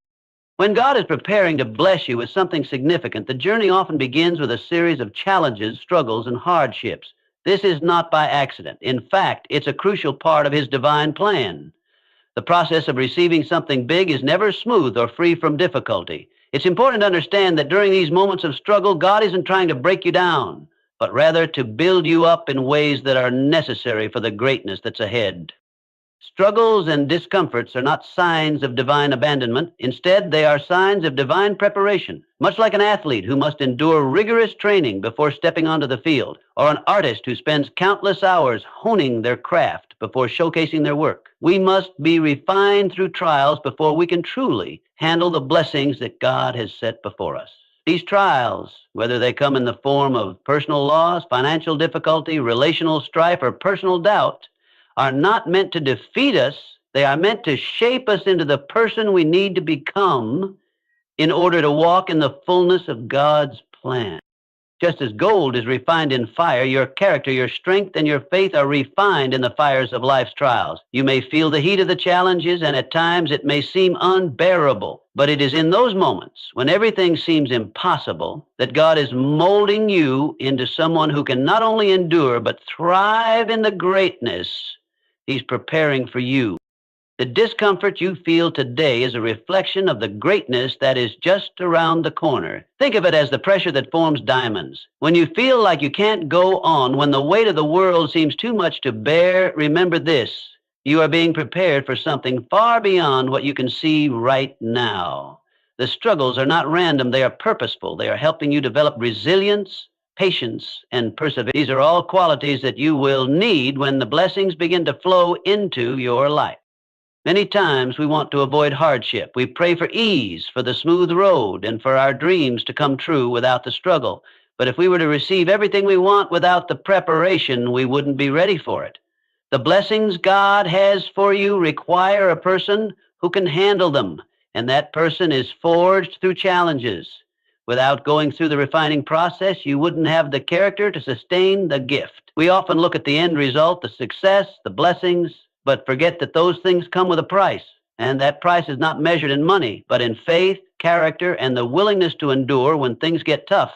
Speaker 1: When God is preparing to bless you with something significant, the journey often begins with a series of challenges, struggles, and hardships. This is not by accident. In fact, it's a crucial part of his divine plan. The process of receiving something big is never smooth or free from difficulty. It's important to understand that during these moments of struggle, God isn't trying to break you down, but rather to build you up in ways that are necessary for the greatness that's ahead. Struggles and discomforts are not signs of divine abandonment. Instead, they are signs of divine preparation, much like an athlete who must endure rigorous training before stepping onto the field, or an artist who spends countless hours honing their craft before showcasing their work. We must be refined through trials before we can truly handle the blessings that God has set before us. These trials, whether they come in the form of personal loss, financial difficulty, relational strife, or personal doubt, are not meant to defeat us. They are meant to shape us into the person we need to become in order to walk in the fullness of God's plan. Just as gold is refined in fire, your character, your strength, and your faith are refined in the fires of life's trials. You may feel the heat of the challenges, and at times it may seem unbearable. But it is in those moments when everything seems impossible that God is molding you into someone who can not only endure, but thrive in the greatness he's preparing for you. The discomfort you feel today is a reflection of the greatness that is just around the corner. Think of it as the pressure that forms diamonds. When you feel like you can't go on, when the weight of the world seems too much to bear, remember this: you are being prepared for something far beyond what you can see right now. The struggles are not random, they are purposeful. They are helping you develop resilience, patience, and perseverance. These are all qualities that you will need when the blessings begin to flow into your life. Many times we want to avoid hardship. We pray for ease, for the smooth road, and for our dreams to come true without the struggle. But if we were to receive everything we want without the preparation, we wouldn't be ready for it. The blessings God has for you require a person who can handle them, and that person is forged through challenges. Without going through the refining process, you wouldn't have the character to sustain the gift. We often look at the end result, the success, the blessings, but forget that those things come with a price, and that price is not measured in money, but in faith, character, and the willingness to endure when things get tough.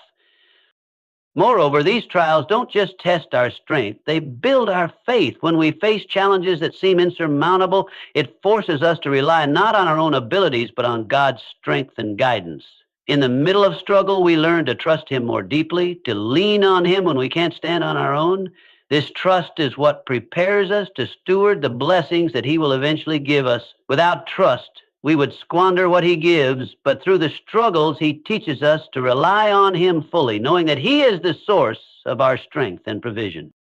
Speaker 1: Moreover, these trials don't just test our strength, they build our faith. When we face challenges that seem insurmountable, it forces us to rely not on our own abilities, but on God's strength and guidance. In the middle of struggle, we learn to trust him more deeply, to lean on him when we can't stand on our own. This trust is what prepares us to steward the blessings that he will eventually give us. Without trust, we would squander what he gives, but through the struggles, he teaches us to rely on him fully, knowing that he is the source of our strength and provision.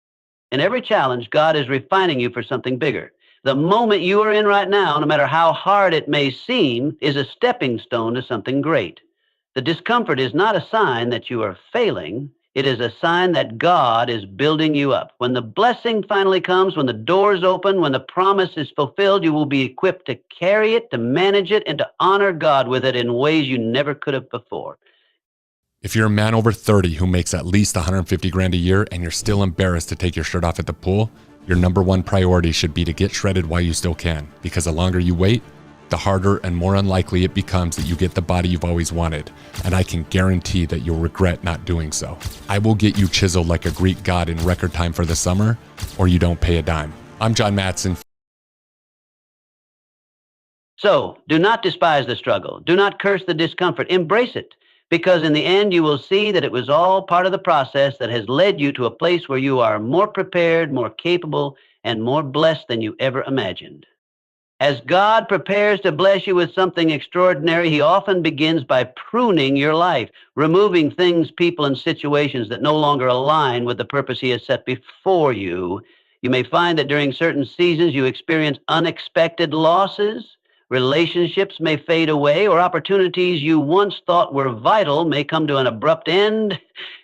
Speaker 1: In every challenge, God is refining you for something bigger. The moment you are in right now, no matter how hard it may seem, is a stepping stone to something great. The discomfort is not a sign that you are failing. It is a sign that God is building you up. When the blessing finally comes, when the doors open, when the promise is fulfilled, you will be equipped to carry it, to manage it, and to honor God with it in ways you never could have before.
Speaker 3: If you're a man over 30 who makes at least 150 grand a year and you're still embarrassed to take your shirt off at the pool, your number one priority should be to get shredded while you still can, because the longer you wait, the harder and more unlikely it becomes that you get the body you've always wanted, and I can guarantee that you'll regret not doing so. I will get you chiseled like a Greek god in record time for the summer, or you don't pay a dime. I'm John Matson.
Speaker 1: So, do not despise the struggle. Do not curse the discomfort. Embrace it, because in the end you will see that it was all part of the process that has led you to a place where you are more prepared, more capable, and more blessed than you ever imagined. As God prepares to bless you with something extraordinary, He often begins by pruning your life, removing things, people, and situations that no longer align with the purpose He has set before you. You may find that during certain seasons you experience unexpected losses. Relationships may fade away, or opportunities you once thought were vital may come to an abrupt end.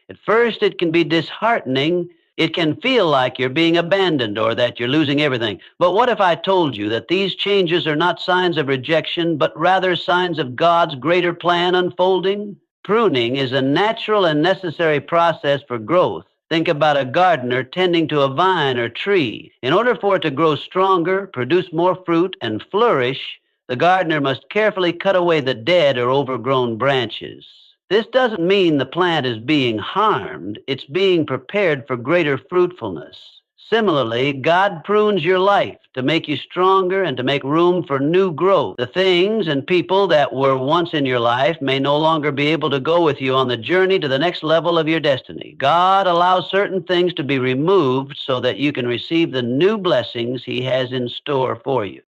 Speaker 1: At first, it can be disheartening. It can feel like you're being abandoned or that you're losing everything. But what if I told you that these changes are not signs of rejection, but rather signs of God's greater plan unfolding? Pruning is a natural and necessary process for growth. Think about a gardener tending to a vine or tree. In order for it to grow stronger, produce more fruit, and flourish, the gardener must carefully cut away the dead or overgrown branches. This doesn't mean the plant is being harmed. It's being prepared for greater fruitfulness. Similarly, God prunes your life to make you stronger and to make room for new growth. The things and people that were once in your life may no longer be able to go with you on the journey to the next level of your destiny. God allows certain things to be removed so that you can receive the new blessings He has in store for you.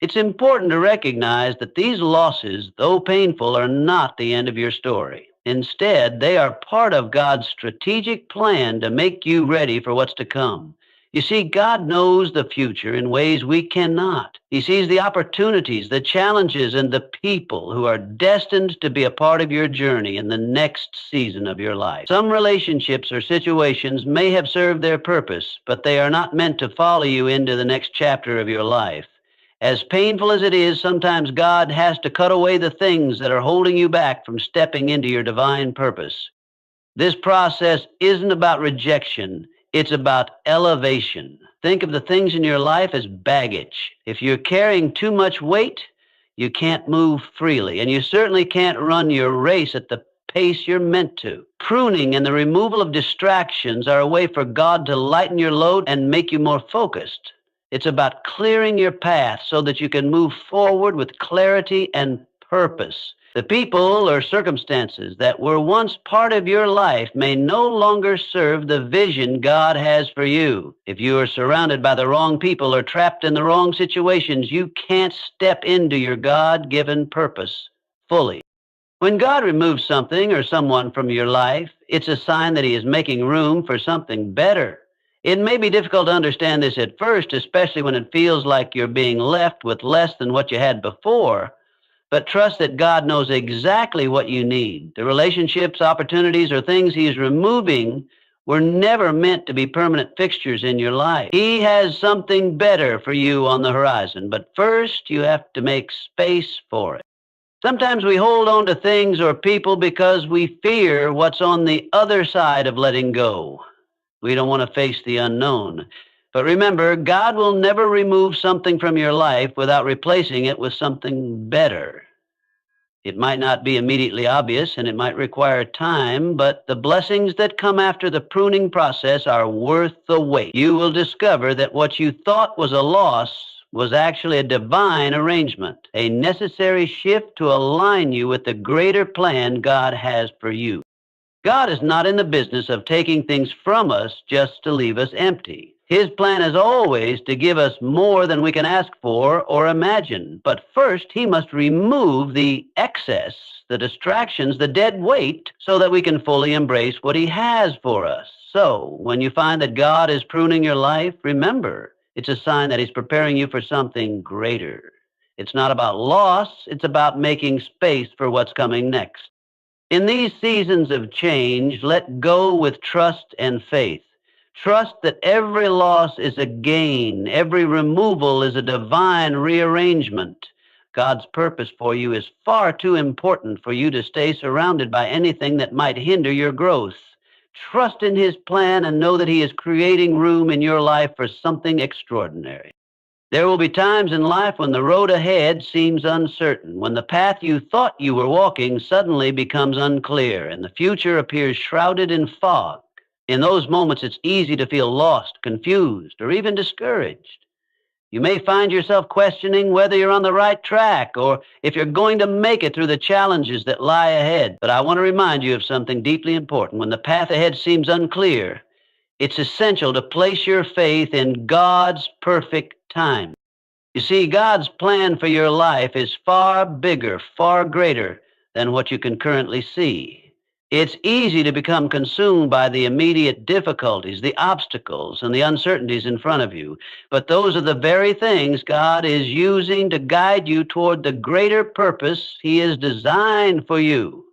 Speaker 1: It's important to recognize that these losses, though painful, are not the end of your story. Instead, they are part of God's strategic plan to make you ready for what's to come. You see, God knows the future in ways we cannot. He sees the opportunities, the challenges, and the people who are destined to be a part of your journey in the next season of your life. Some relationships or situations may have served their purpose, but they are not meant to follow you into the next chapter of your life. As painful as it is, sometimes God has to cut away the things that are holding you back from stepping into your divine purpose. This process isn't about rejection. It's about elevation. Think of the things in your life as baggage. If you're carrying too much weight, you can't move freely, and you certainly can't run your race at the pace you're meant to. Pruning and the removal of distractions are a way for God to lighten your load and make you more focused. It's about clearing your path so that you can move forward with clarity and purpose. The people or circumstances that were once part of your life may no longer serve the vision God has for you. If you are surrounded by the wrong people or trapped in the wrong situations, you can't step into your God-given purpose fully. When God removes something or someone from your life, it's a sign that He is making room for something better. It may be difficult to understand this at first, especially when it feels like you're being left with less than what you had before, but trust that God knows exactly what you need. The relationships, opportunities, or things He's removing were never meant to be permanent fixtures in your life. He has something better for you on the horizon, but first you have to make space for it. Sometimes we hold on to things or people because we fear what's on the other side of letting go. We don't want to face the unknown. But remember, God will never remove something from your life without replacing it with something better. It might not be immediately obvious and it might require time, but the blessings that come after the pruning process are worth the wait. You will discover that what you thought was a loss was actually a divine arrangement, a necessary shift to align you with the greater plan God has for you. God is not in the business of taking things from us just to leave us empty. His plan is always to give us more than we can ask for or imagine. But first, He must remove the excess, the distractions, the dead weight, so that we can fully embrace what He has for us. So, when you find that God is pruning your life, remember, it's a sign that He's preparing you for something greater. It's not about loss, it's about making space for what's coming next. In these seasons of change, let go with trust and faith. Trust that every loss is a gain. Every removal is a divine rearrangement. God's purpose for you is far too important for you to stay surrounded by anything that might hinder your growth. Trust in His plan and know that He is creating room in your life for something extraordinary. There will be times in life when the road ahead seems uncertain, when the path you thought you were walking suddenly becomes unclear, and the future appears shrouded in fog. In those moments, it's easy to feel lost, confused, or even discouraged. You may find yourself questioning whether you're on the right track or if you're going to make it through the challenges that lie ahead. But I want to remind you of something deeply important. When the path ahead seems unclear, it's essential to place your faith in God's perfect time. You see, God's plan for your life is far bigger, far greater than what you can currently see. It's easy to become consumed by the immediate difficulties, the obstacles, and the uncertainties in front of you. But those are the very things God is using to guide you toward the greater purpose He has designed for you.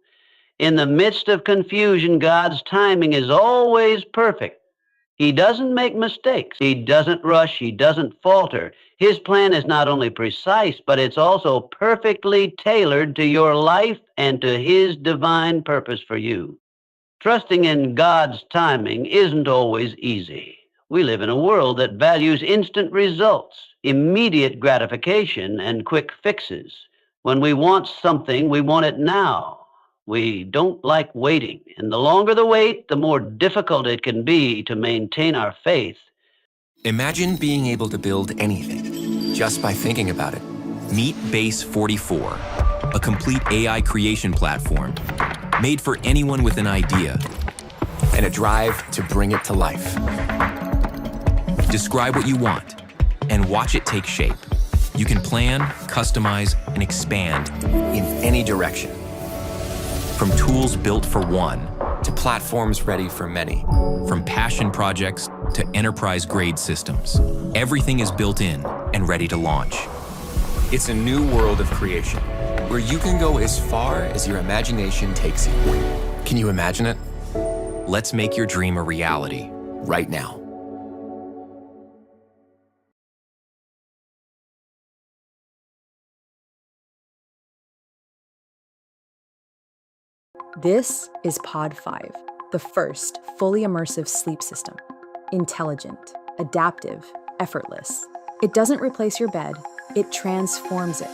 Speaker 1: In the midst of confusion, God's timing is always perfect. He doesn't make mistakes. He doesn't rush. He doesn't falter. His plan is not only precise, but it's also perfectly tailored to your life and to His divine purpose for you. Trusting in God's timing isn't always easy. We live in a world that values instant results, immediate gratification, and quick fixes. When we want something, we want it now. We don't like waiting, and the longer the wait, the more difficult it can be to maintain our faith.
Speaker 5: Imagine being able to build anything just by thinking about it. Meet Base 44, a complete AI creation platform made for anyone with an idea and a drive to bring it to life. Describe what you want and watch it take shape. You can plan, customize, and expand in any direction. From tools built for one to platforms ready for many, from passion projects to enterprise-grade systems, everything is built in and ready to launch. It's a new world of creation where you can go as far as your imagination takes you. Can you imagine it? Let's make your dream a reality right now.
Speaker 9: This is Pod 5, the first fully immersive sleep system. Intelligent, adaptive, effortless. It doesn't replace your bed, it transforms it.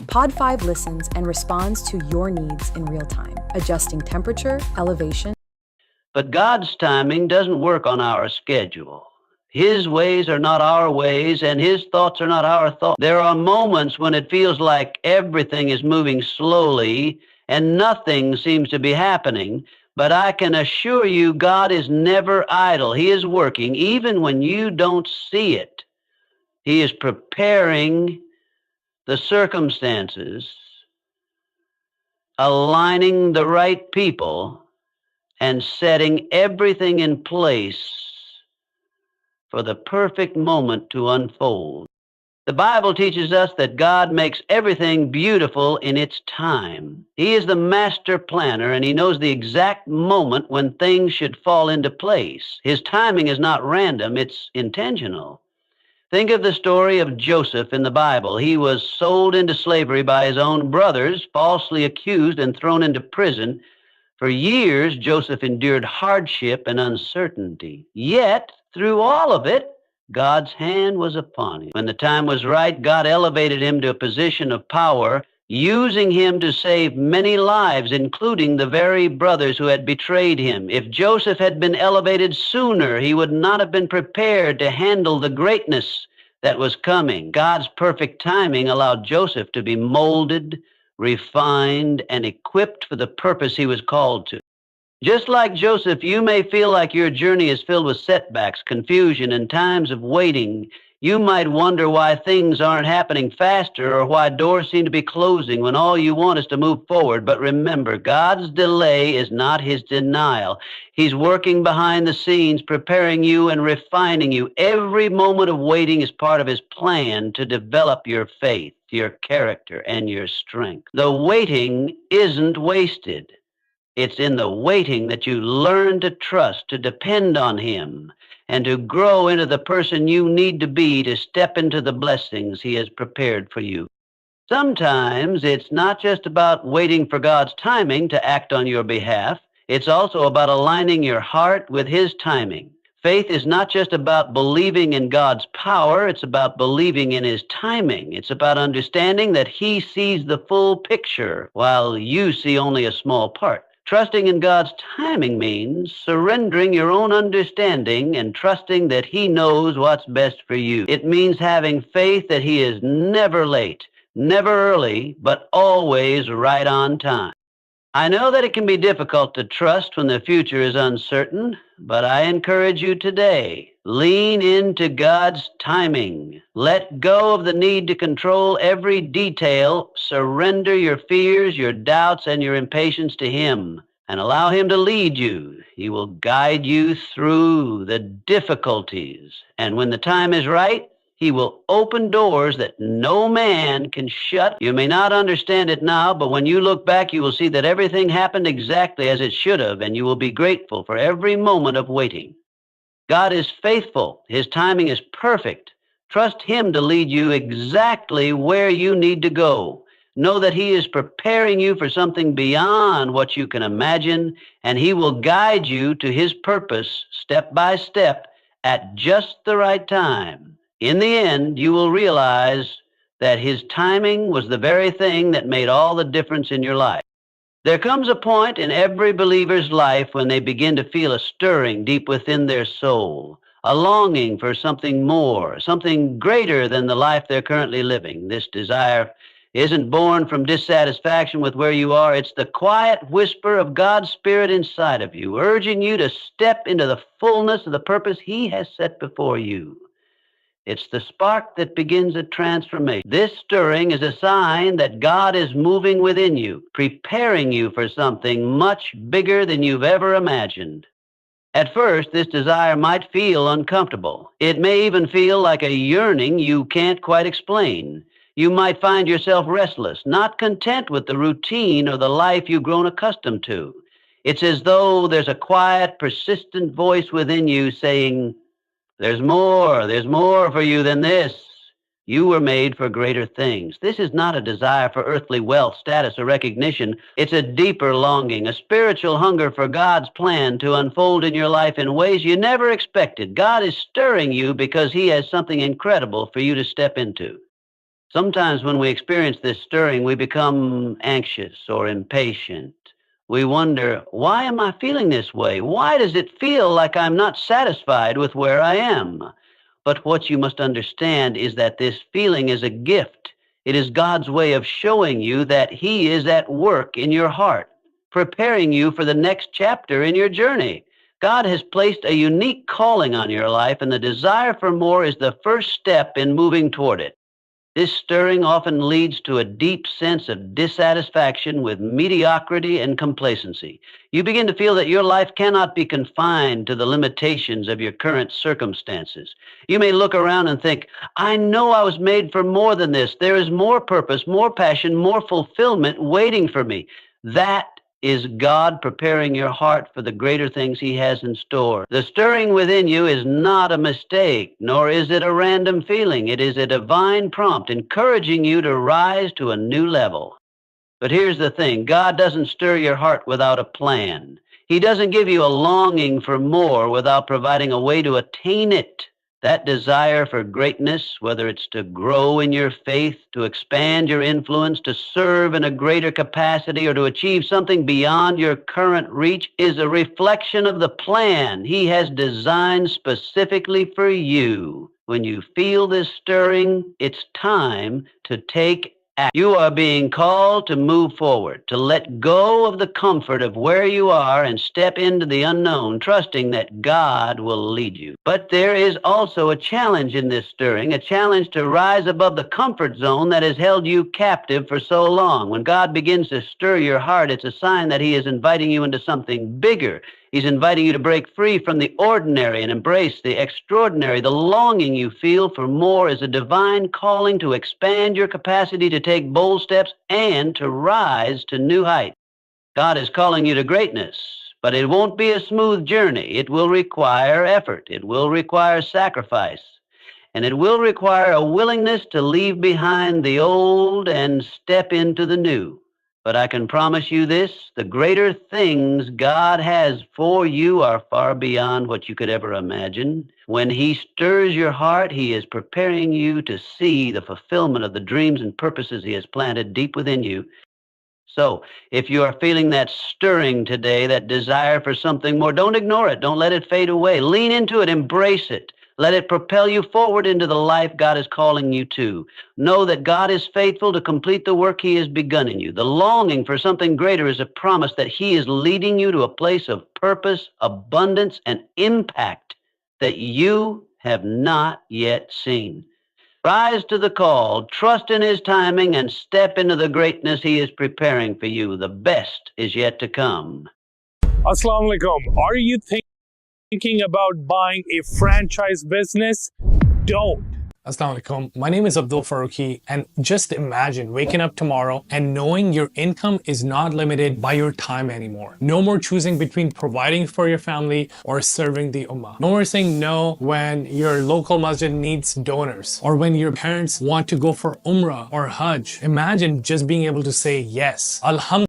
Speaker 9: Pod 5 listens and responds to your needs in real time, adjusting temperature, elevation.
Speaker 1: But God's timing doesn't work on our schedule. His ways are not our ways, and His thoughts are not our thoughts. There are moments when it feels like everything is moving slowly and nothing seems to be happening, but I can assure you God is never idle. He is working even when you don't see it. He is preparing the circumstances, aligning the right people, and setting everything in place for the perfect moment to unfold. The Bible teaches us that God makes everything beautiful in its time. He is the master planner, and He knows the exact moment when things should fall into place. His timing is not random, it's intentional. Think of the story of Joseph in the Bible. He was sold into slavery by his own brothers, falsely accused and thrown into prison. For years, Joseph endured hardship and uncertainty. Yet, through all of it, God's hand was upon him. When the time was right, God elevated him to a position of power, using him to save many lives, including the very brothers who had betrayed him. If Joseph had been elevated sooner, he would not have been prepared to handle the greatness that was coming. God's perfect timing allowed Joseph to be molded, refined, and equipped for the purpose he was called to. Just like Joseph, you may feel like your journey is filled with setbacks, confusion, and times of waiting. You might wonder why things aren't happening faster or why doors seem to be closing when all you want is to move forward. But remember, God's delay is not His denial. He's working behind the scenes, preparing you and refining you. Every moment of waiting is part of His plan to develop your faith, your character, and your strength. The waiting isn't wasted. It's in the waiting that you learn to trust, to depend on Him, and to grow into the person you need to be to step into the blessings He has prepared for you. Sometimes it's not just about waiting for God's timing to act on your behalf. It's also about aligning your heart with His timing. Faith is not just about believing in God's power, it's about believing in His timing. It's about understanding that He sees the full picture while you see only a small part. Trusting in God's timing means surrendering your own understanding and trusting that He knows what's best for you. It means having faith that He is never late, never early, but always right on time. I know that it can be difficult to trust when the future is uncertain, but I encourage you today, lean into God's timing. Let go of the need to control every detail. Surrender your fears, your doubts, and your impatience to Him, and allow Him to lead you. He will guide you through the difficulties, and when the time is right, He will open doors that no man can shut. You may not understand it now, but when you look back, you will see that everything happened exactly as it should have, and you will be grateful for every moment of waiting. God is faithful. His timing is perfect. Trust Him to lead you exactly where you need to go. Know that He is preparing you for something beyond what you can imagine, and He will guide you to His purpose step by step at just the right time. In the end, you will realize that His timing was the very thing that made all the difference in your life. There comes a point in every believer's life when they begin to feel a stirring deep within their soul, a longing for something more, something greater than the life they're currently living. This desire isn't born from dissatisfaction with where you are. It's the quiet whisper of God's Spirit inside of you, urging you to step into the fullness of the purpose He has set before you. It's the spark that begins a transformation. This stirring is a sign that God is moving within you, preparing you for something much bigger than you've ever imagined. At first, this desire might feel uncomfortable. It may even feel like a yearning you can't quite explain. You might find yourself restless, not content with the routine or the life you've grown accustomed to. It's as though there's a quiet, persistent voice within you saying, there's more for you than this. You were made for greater things. This is not a desire for earthly wealth, status, or recognition. It's a deeper longing, a spiritual hunger for God's plan to unfold in your life in ways you never expected. God is stirring you because He has something incredible for you to step into. Sometimes when we experience this stirring, we become anxious or impatient. We wonder, why am I feeling this way? Why does it feel like I'm not satisfied with where I am? But what you must understand is that this feeling is a gift. It is God's way of showing you that He is at work in your heart, preparing you for the next chapter in your journey. God has placed a unique calling on your life, and the desire for more is the first step in moving toward it. This stirring often leads to a deep sense of dissatisfaction with mediocrity and complacency. You begin to feel that your life cannot be confined to the limitations of your current circumstances. You may look around and think, I know I was made for more than this. There is more purpose, more passion, more fulfillment waiting for me. That is God preparing your heart for the greater things He has in store. The stirring within you is not a mistake, nor is it a random feeling. It is a divine prompt encouraging you to rise to a new level. But here's the thing, God doesn't stir your heart without a plan. He doesn't give you a longing for more without providing a way to attain it. That desire for greatness, whether it's to grow in your faith, to expand your influence, to serve in a greater capacity, or to achieve something beyond your current reach, is a reflection of the plan He has designed specifically for you. When you feel this stirring, it's time to take action. You are being called to move forward, to let go of the comfort of where you are and step into the unknown, trusting that God will lead you. But there is also a challenge in this stirring, a challenge to rise above the comfort zone that has held you captive for so long. When God begins to stir your heart, it's a sign that He is inviting you into something bigger. He's inviting you to break free from the ordinary and embrace the extraordinary. The longing you feel for more is a divine calling to expand your capacity to take bold steps and to rise to new heights. God is calling you to greatness, but it won't be a smooth journey. It will require effort. It will require sacrifice. And it will require a willingness to leave behind the old and step into the new. But I can promise you this, the greater things God has for you are far beyond what you could ever imagine. When He stirs your heart, He is preparing you to see the fulfillment of the dreams and purposes He has planted deep within you. So, if you are feeling that stirring today, that desire for something more, don't ignore it. Don't let it fade away. Lean into it, embrace it. Let it propel you forward into the life God is calling you to. Know that God is faithful to complete the work He has begun in you. The longing for something greater is a promise that He is leading you to a place of purpose, abundance, and impact that you have not yet seen. Rise to the call, trust in His timing, and step into the greatness He is preparing for you. The best is yet to come.
Speaker 10: Assalamu alaikum. Are you thinking about buying a franchise business? Don't. Assalamu alaikum. My name is Abdul Farooqi, and just imagine waking up tomorrow and knowing your income is not limited by your time anymore. No more choosing between providing for your family or serving the ummah. No more saying no when your local masjid needs donors or when your parents want to go for umrah or hajj. Imagine just being able to say yes. Alhamdulillah.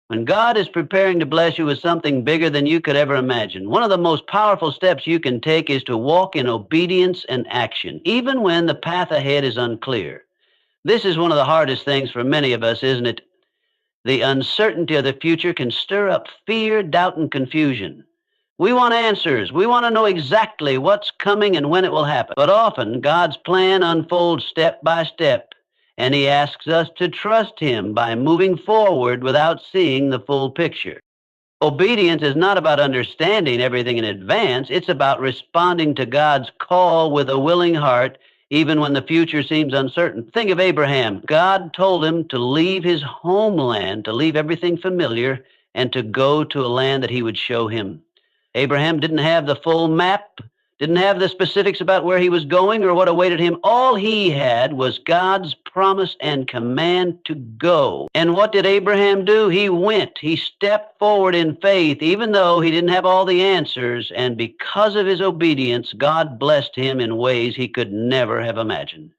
Speaker 1: When God is preparing to bless you with something bigger than you could ever imagine, one of the most powerful steps you can take is to walk in obedience and action, even when the path ahead is unclear. This is one of the hardest things for many of us, isn't it? The uncertainty of the future can stir up fear, doubt, and confusion. We want answers. We want to know exactly what's coming and when it will happen. But often, God's plan unfolds step by step, and He asks us to trust Him by moving forward without seeing the full picture. Obedience is not about understanding everything in advance. It's about responding to God's call with a willing heart, even when the future seems uncertain. Think of Abraham. God told him to leave his homeland, to leave everything familiar, and to go to a land that He would show him. Abraham didn't have the full map, didn't have the specifics about where he was going or what awaited him. All he had was God's promise and command to go. And what did Abraham do? He went. He stepped forward in faith, even though he didn't have all the answers. And because of his obedience, God blessed him in ways he could never have imagined.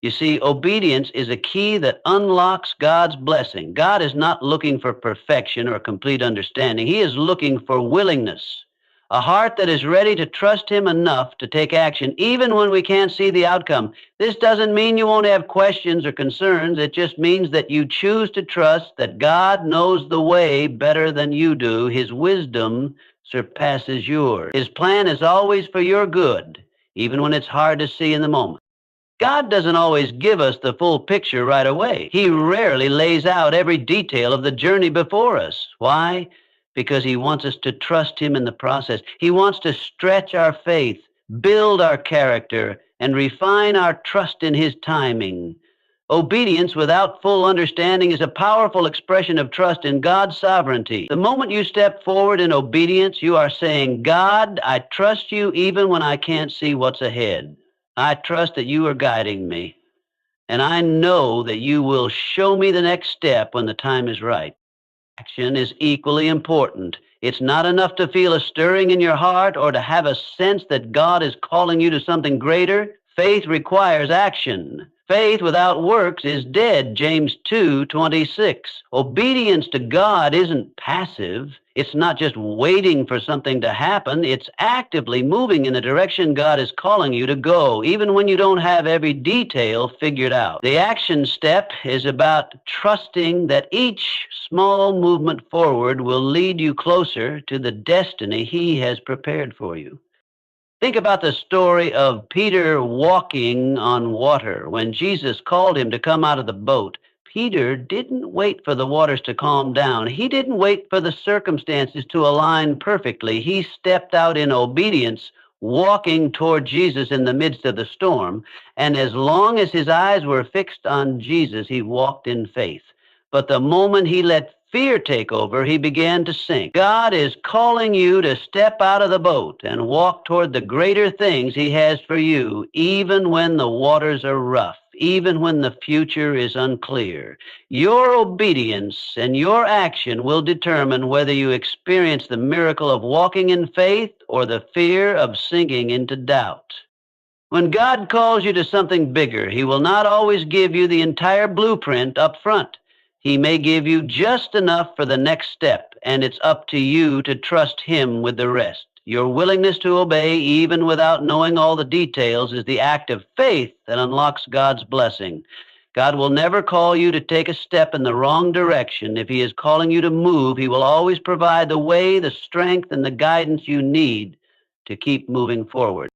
Speaker 1: You see, obedience is a key that unlocks God's blessing. God is not looking for perfection or complete understanding. He is looking for willingness. A heart that is ready to trust Him enough to take action, even when we can't see the outcome. This doesn't mean you won't have questions or concerns. It just means that you choose to trust that God knows the way better than you do. His wisdom surpasses yours. His plan is always for your good, even when it's hard to see in the moment. God doesn't always give us the full picture right away. He rarely lays out every detail of the journey before us. Why? Because He wants us to trust Him in the process. He wants to stretch our faith, build our character, and refine our trust in His timing. Obedience without full understanding is a powerful expression of trust in God's sovereignty. The moment you step forward in obedience, you are saying, God, I trust You even when I can't see what's ahead. I trust that You are guiding me, and I know that You will show me the next step when the time is right. Action is equally important. It's not enough to feel a stirring in your heart or to have a sense that God is calling you to something greater. Faith requires action. Faith without works is dead, James 2:26. Obedience to God isn't passive. It's not just waiting for something to happen. It's actively moving in the direction God is calling you to go, even when you don't have every detail figured out. The action step is about trusting that each small movement forward will lead you closer to the destiny He has prepared for you. Think about the story of Peter walking on water. When Jesus called him to come out of the boat, Peter didn't wait for the waters to calm down. He didn't wait for the circumstances to align perfectly. He stepped out in obedience, walking toward Jesus in the midst of the storm. And as long as his eyes were fixed on Jesus, he walked in faith. But the moment he let fear take over, he began to sink. God is calling you to step out of the boat and walk toward the greater things He has for you, even when the waters are rough, even when the future is unclear. Your obedience and your action will determine whether you experience the miracle of walking in faith or the fear of sinking into doubt. When God calls you to something bigger, He will not always give you the entire blueprint up front. He may give you just enough for the next step, and it's up to you to trust Him with the rest. Your willingness to obey, even without knowing all the details, is the act of faith that unlocks God's blessing. God will never call you to take a step in the wrong direction. If He is calling you to move, He will always provide the way, the strength, and the guidance you need to keep moving forward.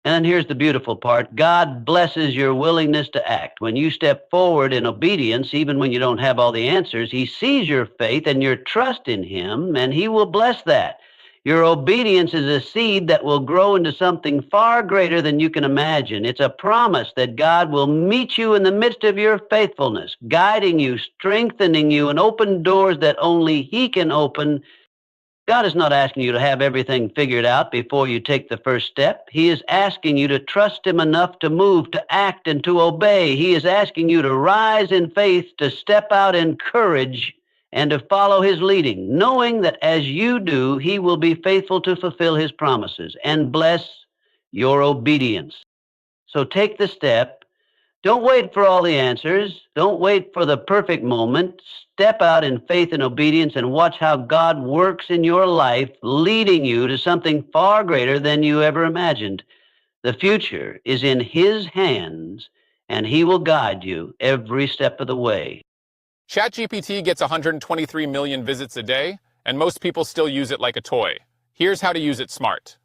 Speaker 1: And here's the beautiful part. God blesses your willingness to act. When you step forward in obedience, even when you don't have all the answers, He sees your faith and your trust in Him, and He will bless that. Your obedience is a seed that will grow into something far greater than you can imagine. It's a promise that God will meet you in the midst of your faithfulness, guiding you, strengthening you, and open doors that only He can open. God is not asking you to have everything figured out before you take the first step. He is asking you to trust Him enough to move, to act, and to obey. He is asking you to rise in faith, to step out in courage, and to follow His leading, knowing that as you do, He will be faithful to fulfill His promises and bless your obedience. So take the step. Don't wait for all the answers. Don't wait for the perfect moment. Step out in faith and obedience and watch how God works in your life, leading you to something far greater than you ever imagined. The future is in His hands, and He will guide you every step of the way.
Speaker 11: ChatGPT gets 123 million visits a day, and most people still use it like a toy. Here's how to use it smart.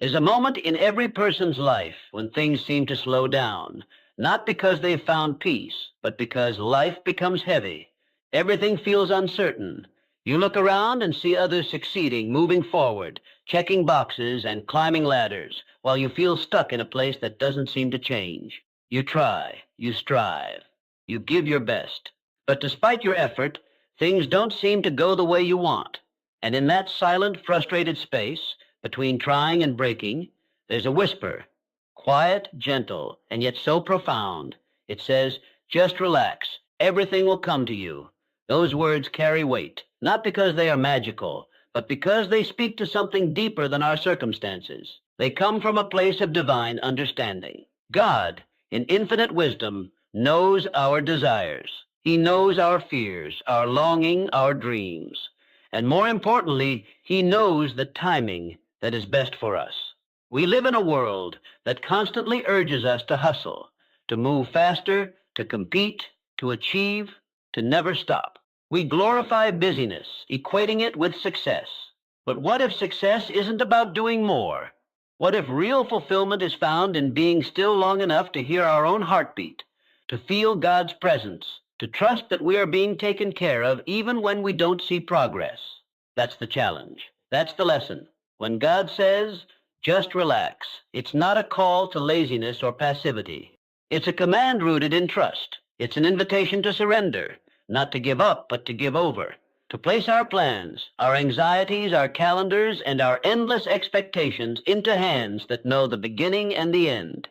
Speaker 1: There's a moment in every person's life when things seem to slow down, not because they've found peace, but because life becomes heavy. Everything feels uncertain. You look around and see others succeeding, moving forward, checking boxes and climbing ladders, while you feel stuck in a place that doesn't seem to change. You try, you strive, you give your best. But despite your effort, things don't seem to go the way you want. And in that silent, frustrated space, between trying and breaking, there's a whisper, quiet, gentle, and yet so profound. It says, just relax. Everything will come to you. Those words carry weight, not because they are magical, but because they speak to something deeper than our circumstances. They come from a place of divine understanding. God, in infinite wisdom, knows our desires. He knows our fears, our longing, our dreams. And more importantly, He knows the timing that is best for us. We live in a world that constantly urges us to hustle, to move faster, to compete, to achieve, to never stop. We glorify busyness, equating it with success. But what if success isn't about doing more? What if real fulfillment is found in being still long enough to hear our own heartbeat, to feel God's presence, to trust that we are being taken care of even when we don't see progress? That's the challenge. That's the lesson. When God says, just relax, it's not a call to laziness or passivity. It's a command rooted in trust. It's an invitation to surrender, not to give up, but to give over, to place our plans, our anxieties, our calendars, and our endless expectations into hands that know the beginning and the end.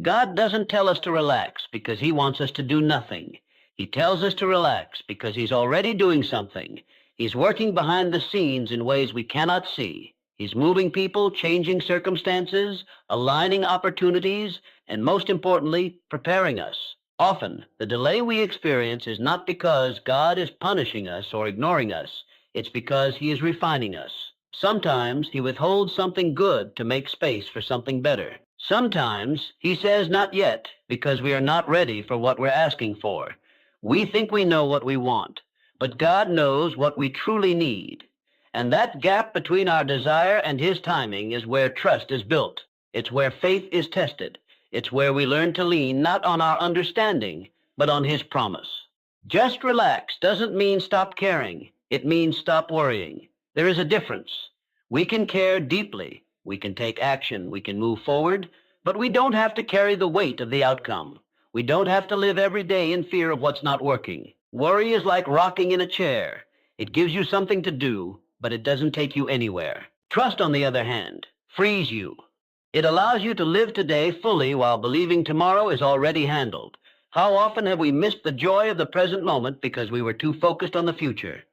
Speaker 1: God doesn't tell us to relax because He wants us to do nothing. He tells us to relax because He's already doing something. He's working behind the scenes in ways we cannot see. He's moving people, changing circumstances, aligning opportunities, and most importantly, preparing us. Often, the delay we experience is not because God is punishing us or ignoring us. It's because He is refining us. Sometimes He withholds something good to make space for something better. Sometimes He says not yet because we are not ready for what we're asking for. We think we know what we want, but God knows what we truly need. And that gap between our desire and His timing is where trust is built. It's where faith is tested. It's where we learn to lean not on our understanding, but on His promise. Just relax doesn't mean stop caring. It means stop worrying. There is a difference. We can care deeply. We can take action. We can move forward, but we don't have to carry the weight of the outcome. We don't have to live every day in fear of what's not working. Worry is like rocking in a chair. It gives you something to do, but it doesn't take you anywhere. Trust, on the other hand, frees you. It allows you to live today fully while believing tomorrow is already handled. How often have we missed the joy of the present moment because we were too focused on the future?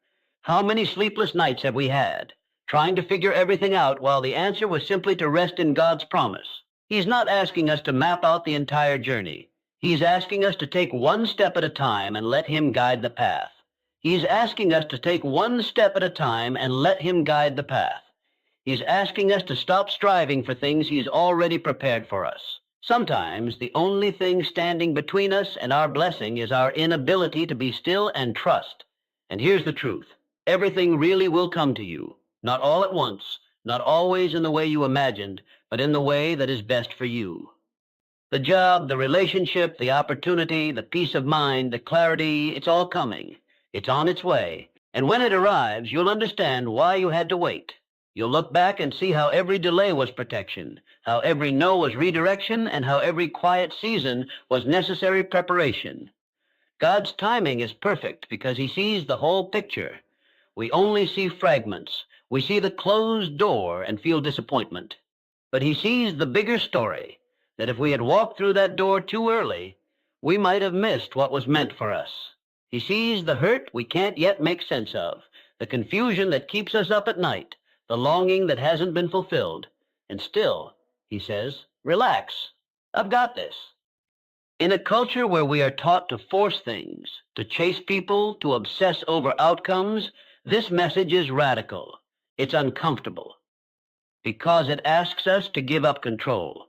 Speaker 1: How many sleepless nights have we had, trying to figure everything out while the answer was simply to rest in God's promise. He's not asking us to map out the entire journey. He's asking us to take one step at a time and let Him guide the path. He's asking us to take one step at a time and let Him guide the path. He's asking us to stop striving for things He's already prepared for us. Sometimes the only thing standing between us and our blessing is our inability to be still and trust. And here's the truth. Everything really will come to you, not all at once, not always in the way you imagined, but in the way that is best for you. The job, the relationship, the opportunity, the peace of mind, the clarity, it's all coming. It's on its way. And when it arrives, you'll understand why you had to wait. You'll look back and see how every delay was protection, how every no was redirection, and how every quiet season was necessary preparation. God's timing is perfect because He sees the whole picture. We only see fragments. We see the closed door and feel disappointment. But He sees the bigger story, that if we had walked through that door too early, we might have missed what was meant for us. He sees the hurt we can't yet make sense of, the confusion that keeps us up at night, the longing that hasn't been fulfilled. And still, He says, relax. I've got this. In a culture where we are taught to force things, to chase people, to obsess over outcomes, this message is radical. It's uncomfortable because it asks us to give up control.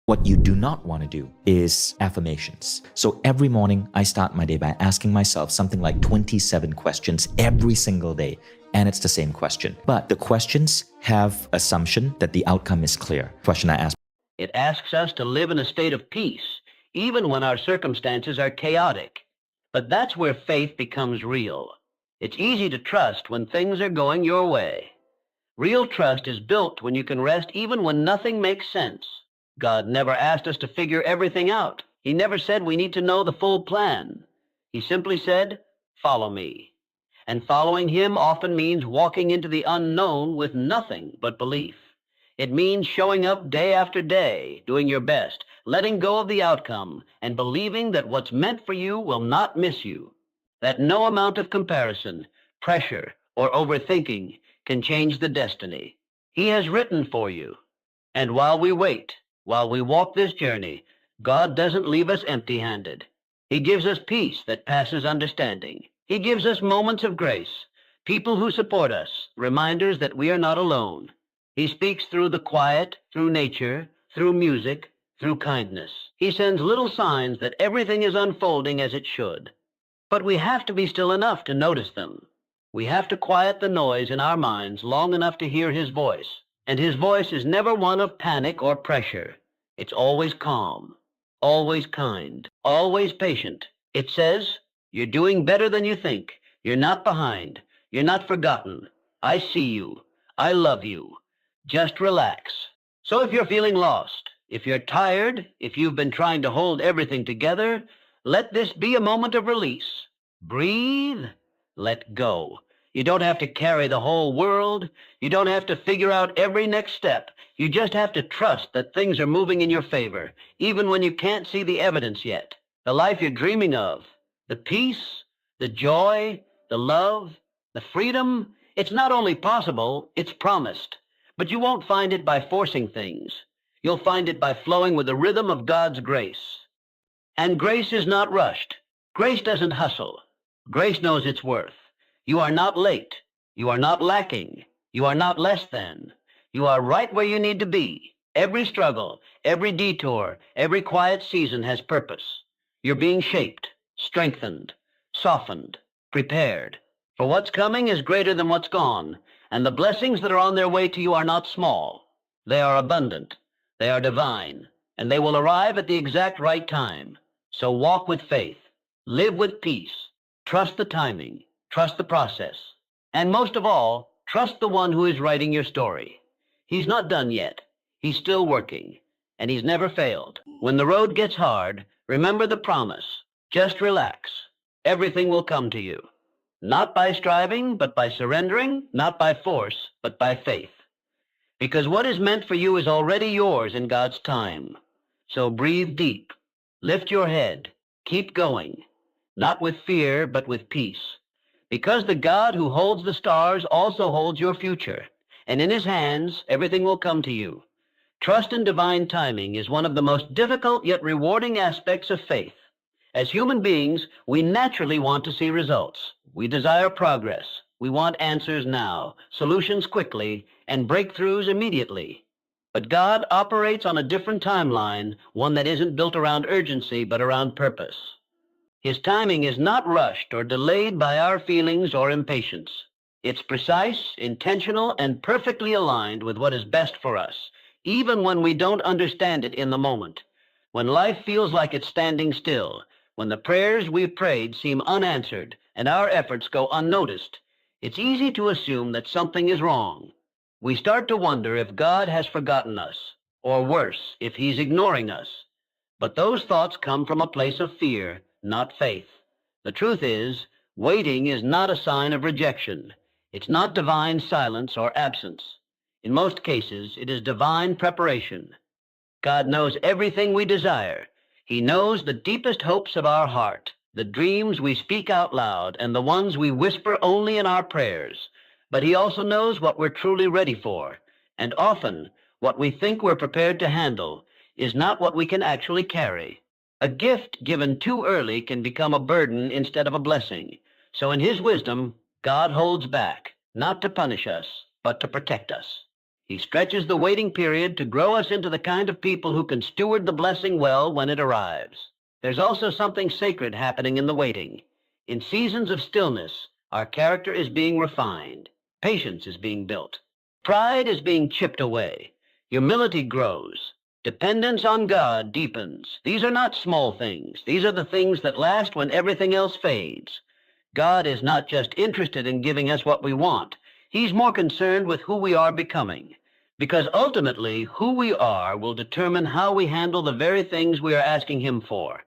Speaker 12: What you do not want to do is affirmations. So every morning I start my day by asking myself something like 27 questions every single day. And it's the same question. But the questions have assumption that the outcome is clear. Question I ask.
Speaker 1: It asks us to live in a state of peace, even when our circumstances are chaotic. But that's where faith becomes real. It's easy to trust when things are going your way. Real trust is built when you can rest even when nothing makes sense. God never asked us to figure everything out. He never said we need to know the full plan. He simply said, follow me. And following Him often means walking into the unknown with nothing but belief. It means showing up day after day, doing your best, letting go of the outcome, and believing that what's meant for you will not miss you. That no amount of comparison, pressure, or overthinking can change the destiny He has written for you. And while we wait, while we walk this journey, God doesn't leave us empty-handed. He gives us peace that passes understanding. He gives us moments of grace, people who support us, reminders that we are not alone. He speaks through the quiet, through nature, through music, through kindness. He sends little signs that everything is unfolding as it should. But we have to be still enough to notice them. We have to quiet the noise in our minds long enough to hear His voice. And His voice is never one of panic or pressure. It's always calm, always kind, always patient. It says, you're doing better than you think. You're not behind. You're not forgotten. I see you. I love you. Just relax. So if you're feeling lost, if you're tired, if you've been trying to hold everything together, let this be a moment of release. Breathe. Let go. You don't have to carry the whole world. You don't have to figure out every next step. You just have to trust that things are moving in your favor, even when you can't see the evidence yet. The life you're dreaming of, the peace, the joy, the love, the freedom, it's not only possible, it's promised. But you won't find it by forcing things. You'll find it by flowing with the rhythm of God's grace. And grace is not rushed. Grace doesn't hustle. Grace knows its worth. You are not late. You are not lacking. You are not less than. You are right where you need to be. Every struggle, every detour, every quiet season has purpose. You're being shaped, strengthened, softened, prepared. For what's coming is greater than what's gone, and the blessings that are on their way to you are not small. They are abundant. They are divine, and they will arrive at the exact right time. So walk with faith. Live with peace. Trust the timing. Trust the process. And most of all, trust the one who is writing your story. He's not done yet. He's still working, and He's never failed. When the road gets hard, remember the promise. Just relax. Everything will come to you. Not by striving, but by surrendering. Not by force, but by faith. Because what is meant for you is already yours in God's time. So breathe deep. Lift your head. Keep going. Not with fear, but with peace. Because the God who holds the stars also holds your future. and in his hands, everything will come to you. Trust in divine timing is one of the most difficult yet rewarding aspects of faith. As human beings, we naturally want to see results. We desire progress. We want answers now, solutions quickly, and breakthroughs immediately. But God operates on a different timeline, one that isn't built around urgency, but around purpose. His timing is not rushed or delayed by our feelings or impatience. It's precise, intentional, and perfectly aligned with what is best for us, even when we don't understand it in the moment. When life feels like it's standing still, when the prayers we've prayed seem unanswered and our efforts go unnoticed, it's easy to assume that something is wrong. We start to wonder if God has forgotten us, or worse, if he's ignoring us. But those thoughts come from a place of fear, not faith. The truth is, waiting is not a sign of rejection. It's not divine silence or absence. In most cases, it is divine preparation. God knows everything we desire. He knows the deepest hopes of our heart, the dreams we speak out loud, and the ones we whisper only in our prayers. But he also knows what we're truly ready for, and often what we think we're prepared to handle is not what we can actually carry. A gift given too early can become a burden instead of a blessing. So in his wisdom, God holds back, not to punish us, but to protect us. He stretches the waiting period to grow us into the kind of people who can steward the blessing well when it arrives. There's also something sacred happening in the waiting. In seasons of stillness, our character is being refined. Patience is being built. Pride is being chipped away. Humility grows. Dependence on God deepens. These are not small things. These are the things that last when everything else fades. God is not just interested in giving us what we want. He's more concerned with who we are becoming. Because ultimately, who we are will determine how we handle the very things we are asking him for.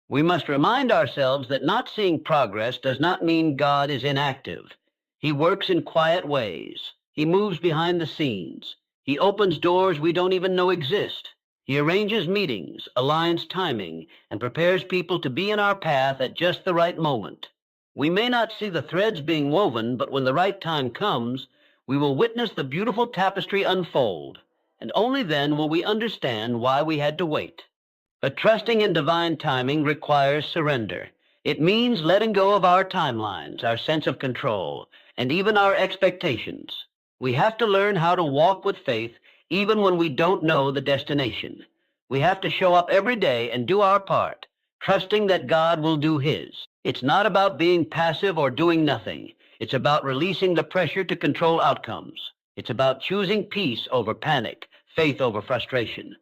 Speaker 1: We must remind ourselves that not seeing progress does not mean God is inactive. He works in quiet ways. He moves behind the scenes. He opens doors we don't even know exist. He arranges meetings, aligns timing, and prepares people to be in our path at just the right moment. We may not see the threads being woven, but when the right time comes, we will witness the beautiful tapestry unfold, and only then will we understand why we had to wait. But trusting in divine timing requires surrender. It means letting go of our timelines, our sense of control, and even our expectations. We have to learn how to walk with faith even when we don't know the destination. We have to show up every day and do our part, trusting that God will do his. It's not about being passive or doing nothing. It's about releasing the pressure to control outcomes. It's about choosing peace over panic, faith over frustration.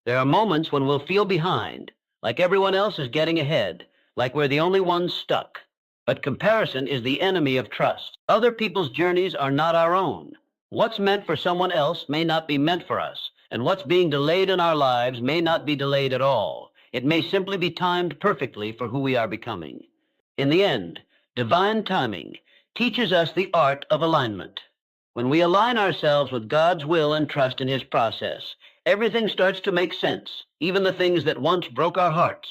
Speaker 1: There are moments when we'll feel behind, like everyone else is getting ahead, like we're the only ones stuck. But comparison is the enemy of trust. Other people's journeys are not our own. What's meant for someone else may not be meant for us, and what's being delayed in our lives may not be delayed at all. It may simply be timed perfectly for who we are becoming. In the end, divine timing teaches us the art of alignment. When we align ourselves with God's will and trust in his process, everything starts to make sense, even the things that once broke our hearts.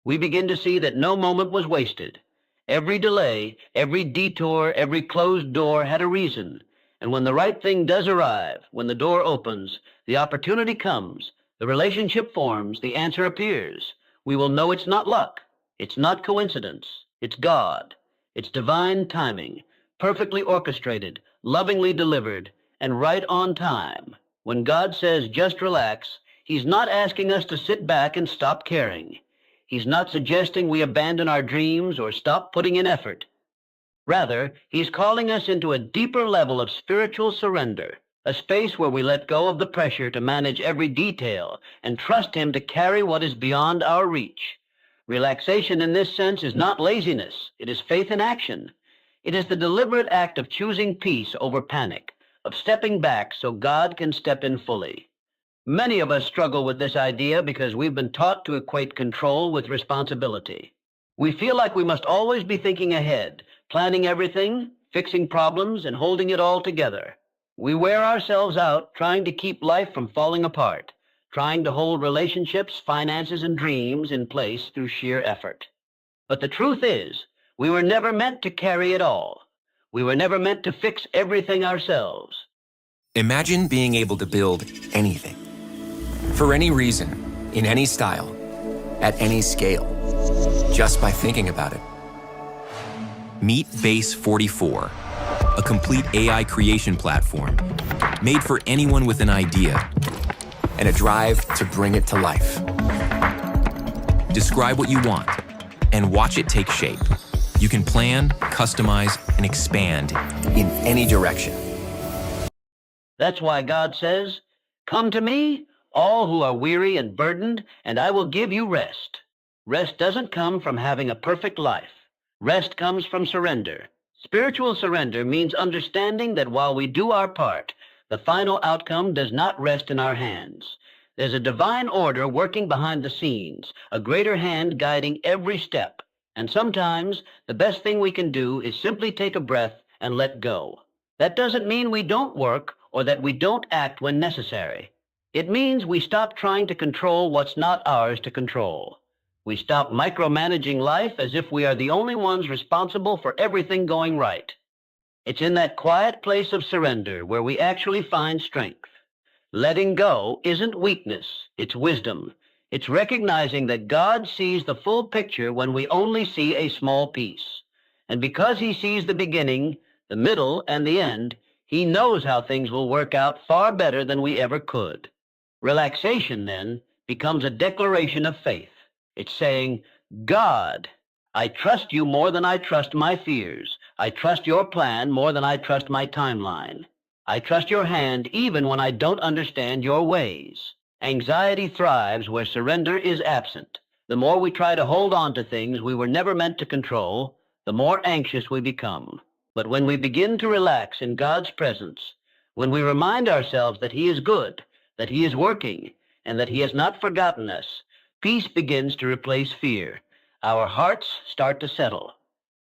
Speaker 1: We begin to see that no moment was wasted. Every delay, every detour, every closed door had a reason. And when the right thing does arrive, when the door opens, the opportunity comes, the relationship forms, the answer appears, we will know it's not luck, it's not coincidence, it's God. It's divine timing, perfectly orchestrated, lovingly delivered, and right on time. When God says just relax, he's not asking us to sit back and stop caring. He's not suggesting we abandon our dreams or stop putting in effort. Rather, he's calling us into a deeper level of spiritual surrender, a space where we let go of the pressure to manage every detail and trust him to carry what is beyond our reach. Relaxation in this sense is not laziness. It is faith in action. It is the deliberate act of choosing peace over panic, of stepping back so God can step in fully. Many of us struggle with this idea because we've been taught to equate control with responsibility. We feel like we must always be thinking ahead, planning everything, fixing problems, and holding it all together. We wear ourselves out trying to keep life from falling apart, trying to hold relationships, finances, and dreams in place through sheer effort. But the truth is, we were never meant to carry it all. We were never meant to fix everything ourselves.
Speaker 5: Imagine being able to build anything. For any reason, in any style, at any scale, just by thinking about it. Meet Base 44, a complete AI creation platform made for anyone with an idea and a drive to bring it to life. Describe what you want and watch it take shape. You can plan, customize, and expand in any direction.
Speaker 1: That's why God says, "Come to me, all who are weary and burdened, and I will give you rest." Rest doesn't come from having a perfect life. Rest comes from surrender. Spiritual surrender means understanding that while we do our part, the final outcome does not rest in our hands. There's a divine order working behind the scenes, a greater hand guiding every step. And sometimes the best thing we can do is simply take a breath and let go. That doesn't mean we don't work or that we don't act when necessary. It means we stop trying to control what's not ours to control. We stop micromanaging life as if we are the only ones responsible for everything going right. It's in that quiet place of surrender where we actually find strength. Letting go isn't weakness, it's wisdom. It's recognizing that God sees the full picture when we only see a small piece. And because he sees the beginning, the middle, and the end, he knows how things will work out far better than we ever could. Relaxation, then, becomes a declaration of faith. It's saying, "God, I trust you more than I trust my fears. I trust your plan more than I trust my timeline. I trust your hand even when I don't understand your ways." Anxiety thrives where surrender is absent. The more we try to hold on to things we were never meant to control, the more anxious we become. But when we begin to relax in God's presence, when we remind ourselves that he is good, that he is working, and that he has not forgotten us, peace begins to replace fear. Our hearts start to settle.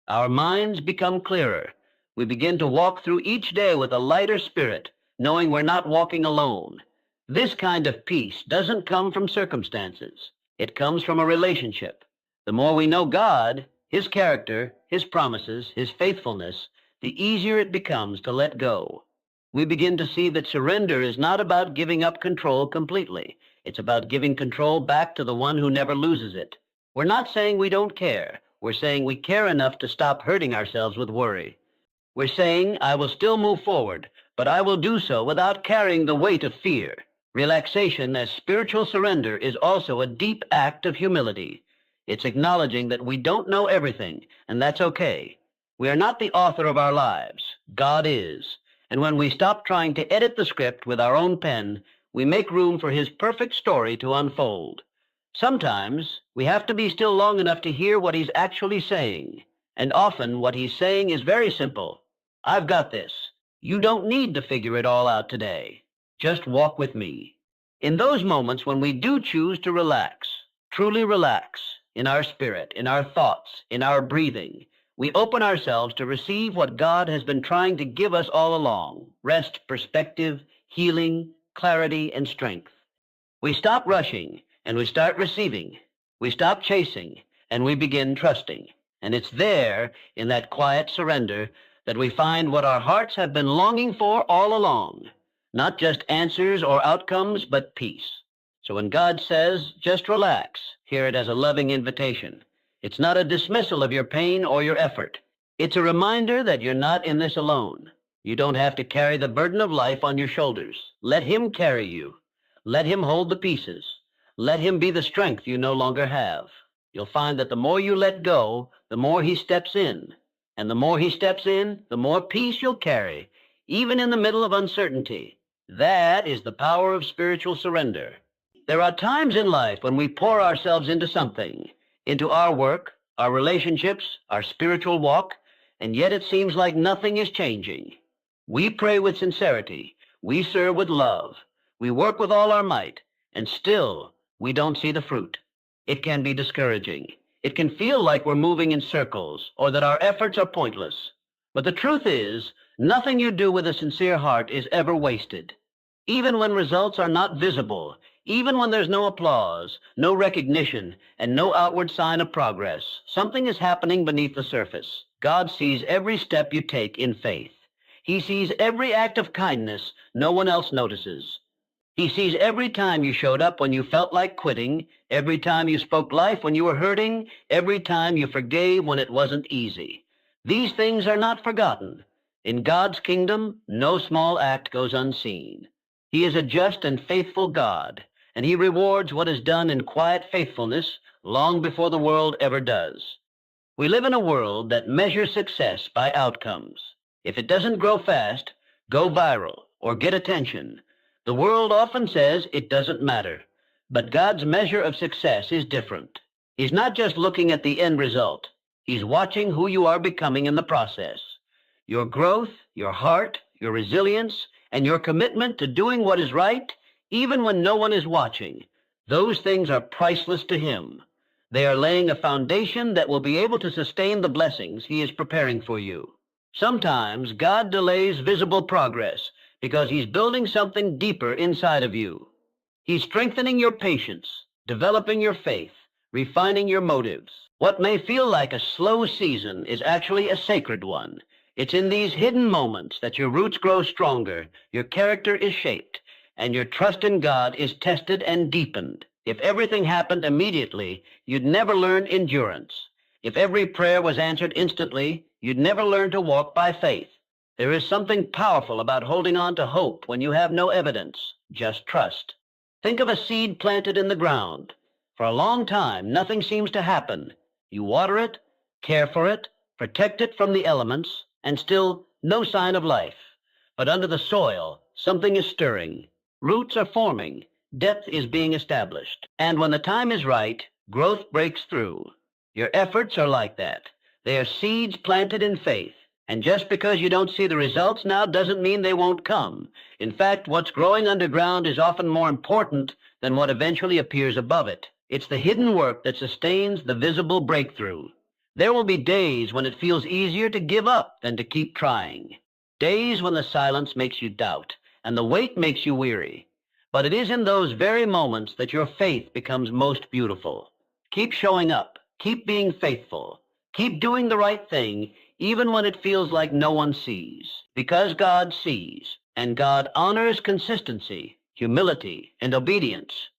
Speaker 1: Our minds become clearer. We begin to walk through each day with a lighter spirit, knowing we're not walking alone. This kind of peace doesn't come from circumstances. It comes from a relationship. The more we know God, his character, his promises, his faithfulness, the easier it becomes to let go. We begin to see that surrender is not about giving up control completely. It's about giving control back to the one who never loses it. We're not saying we don't care. We're saying we care enough to stop hurting ourselves with worry. We're saying, I will still move forward, but I will do so without carrying the weight of fear. Relaxation as spiritual surrender is also a deep act of humility. It's acknowledging that we don't know everything, and that's okay. We are not the author of our lives. God is. And when we stop trying to edit the script with our own pen, we make room for his perfect story to unfold. Sometimes we have to be still long enough to hear what he's actually saying. And often what he's saying is very simple. I've got this. You don't need to figure it all out today. Just walk with me. In those moments when we do choose to relax, truly relax, in our spirit, in our thoughts, in our breathing, we open ourselves to receive what God has been trying to give us all along: rest, perspective, healing, clarity, and strength. We stop rushing and we start receiving. We stop chasing and we begin trusting. And it's there, in that quiet surrender, that we find what our hearts have been longing for all along. Not just answers or outcomes, but peace. So when God says, just relax, hear it as a loving invitation. It's not a dismissal of your pain or your effort. It's a reminder that you're not in this alone. You don't have to carry the burden of life on your shoulders. Let him carry you. Let him hold the pieces. Let him be the strength you no longer have. You'll find that the more you let go, the more he steps in. And the more he steps in, the more peace you'll carry, even in the middle of uncertainty. That is the power of spiritual surrender. There are times in life when we pour ourselves into something, into our work, our relationships, our spiritual walk, and yet it seems like nothing is changing. We pray with sincerity. We serve with love. We work with all our might, and still we don't see the fruit. It can be discouraging. It can feel like we're moving in circles or that our efforts are pointless. But the truth is, nothing you do with a sincere heart is ever wasted. Even when results are not visible, even when there's no applause, no recognition, and no outward sign of progress, something is happening beneath the surface. God sees every step you take in faith. He sees every act of kindness no one else notices. He sees every time you showed up when you felt like quitting, every time you spoke life when you were hurting, every time you forgave when it wasn't easy. These things are not forgotten. In God's kingdom, no small act goes unseen. He is a just and faithful God, and he rewards what is done in quiet faithfulness long before the world ever does. We live in a world that measures success by outcomes. If it doesn't grow fast, go viral, or get attention, the world often says it doesn't matter. But God's measure of success is different. He's not just looking at the end result. He's watching who you are becoming in the process. Your growth, your heart, your resilience, and your commitment to doing what is right, even when no one is watching, those things are priceless to him. They are laying a foundation that will be able to sustain the blessings he is preparing for you. Sometimes God delays visible progress because he's building something deeper inside of you. He's strengthening your patience, developing your faith, refining your motives. What may feel like a slow season is actually a sacred one. It's in these hidden moments that your roots grow stronger, your character is shaped, and your trust in God is tested and deepened. If everything happened immediately, you'd never learn endurance. If every prayer was answered instantly, you'd never learn to walk by faith. There is something powerful about holding on to hope when you have no evidence, just trust. Think of a seed planted in the ground. For a long time, nothing seems to happen. You water it, care for it, protect it from the elements, and still no sign of life. But under the soil, something is stirring. Roots are forming. Depth is being established. And when the time is right, growth breaks through. Your efforts are like that. They are seeds planted in faith. And just because you don't see the results now doesn't mean they won't come. In fact, what's growing underground is often more important than what eventually appears above it. It's the hidden work that sustains the visible breakthrough. There will be days when it feels easier to give up than to keep trying. Days when the silence makes you doubt and the weight makes you weary. But it is in those very moments that your faith becomes most beautiful. Keep showing up. Keep being faithful. Keep doing the right thing, even when it feels like no one sees. Because God sees, and God honors consistency, humility, and obedience.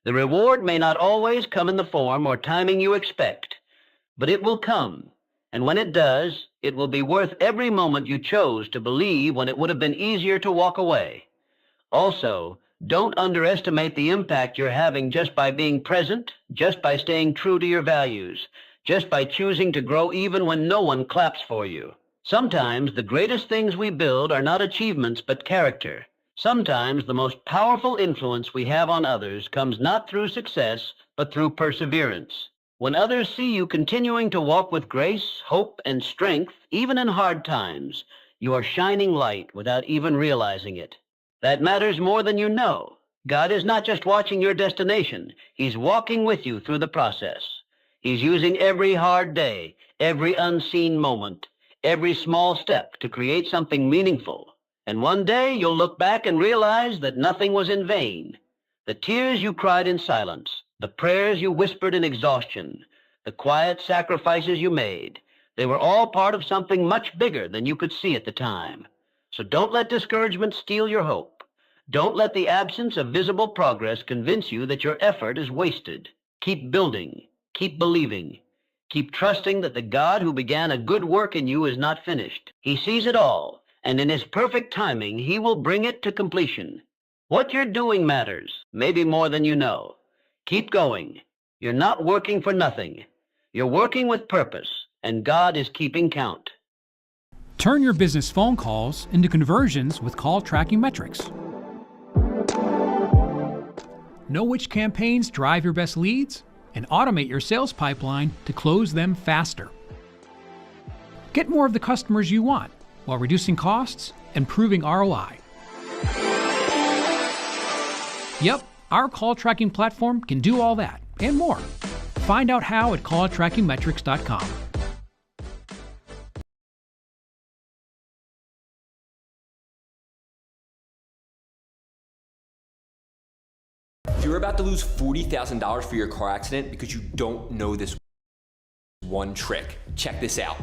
Speaker 1: The reward may not always come in the form or timing you expect, but it will come. And when it does, it will be worth every moment you chose to believe when it would have been easier to walk away. Also, don't underestimate the impact you're having just by being present, just by staying true to your values, just by choosing to grow even when no one claps for you. Sometimes the greatest things we build are not achievements but character. Sometimes the most powerful influence we have on others comes not through success, but through perseverance. When others see you continuing to walk with grace, hope, and strength, even in hard times, you are shining light without even realizing it. That matters more than you know. God is not just watching your destination. He's walking with you through the process. He's using every hard day, every unseen moment, every small step to create something meaningful. And one day you'll look back and realize that nothing was in vain. The tears you cried in silence, the prayers you whispered in exhaustion, the quiet sacrifices you made, they were all part of something much bigger than you could see at the time. So don't let discouragement steal your hope. Don't let the absence of visible progress convince you that your effort is wasted. Keep building. Keep believing. Keep trusting that the God who began a good work in you is not finished. He sees it all, and in his perfect timing, he will bring it to completion. What you're doing matters, maybe more than you know. Keep going. You're not working for nothing. You're working with purpose, and God is keeping count.
Speaker 13: Turn your business phone calls into conversions with Call Tracking Metrics. Know which campaigns drive your best leads and automate your sales pipeline to close them faster. Get more of the customers you want while reducing costs and improving ROI. Yep, our call tracking platform can do all that and more. Find out how at calltrackingmetrics.com.
Speaker 5: You're about to lose $40,000 for your car accident because you don't know this one trick. Check this out.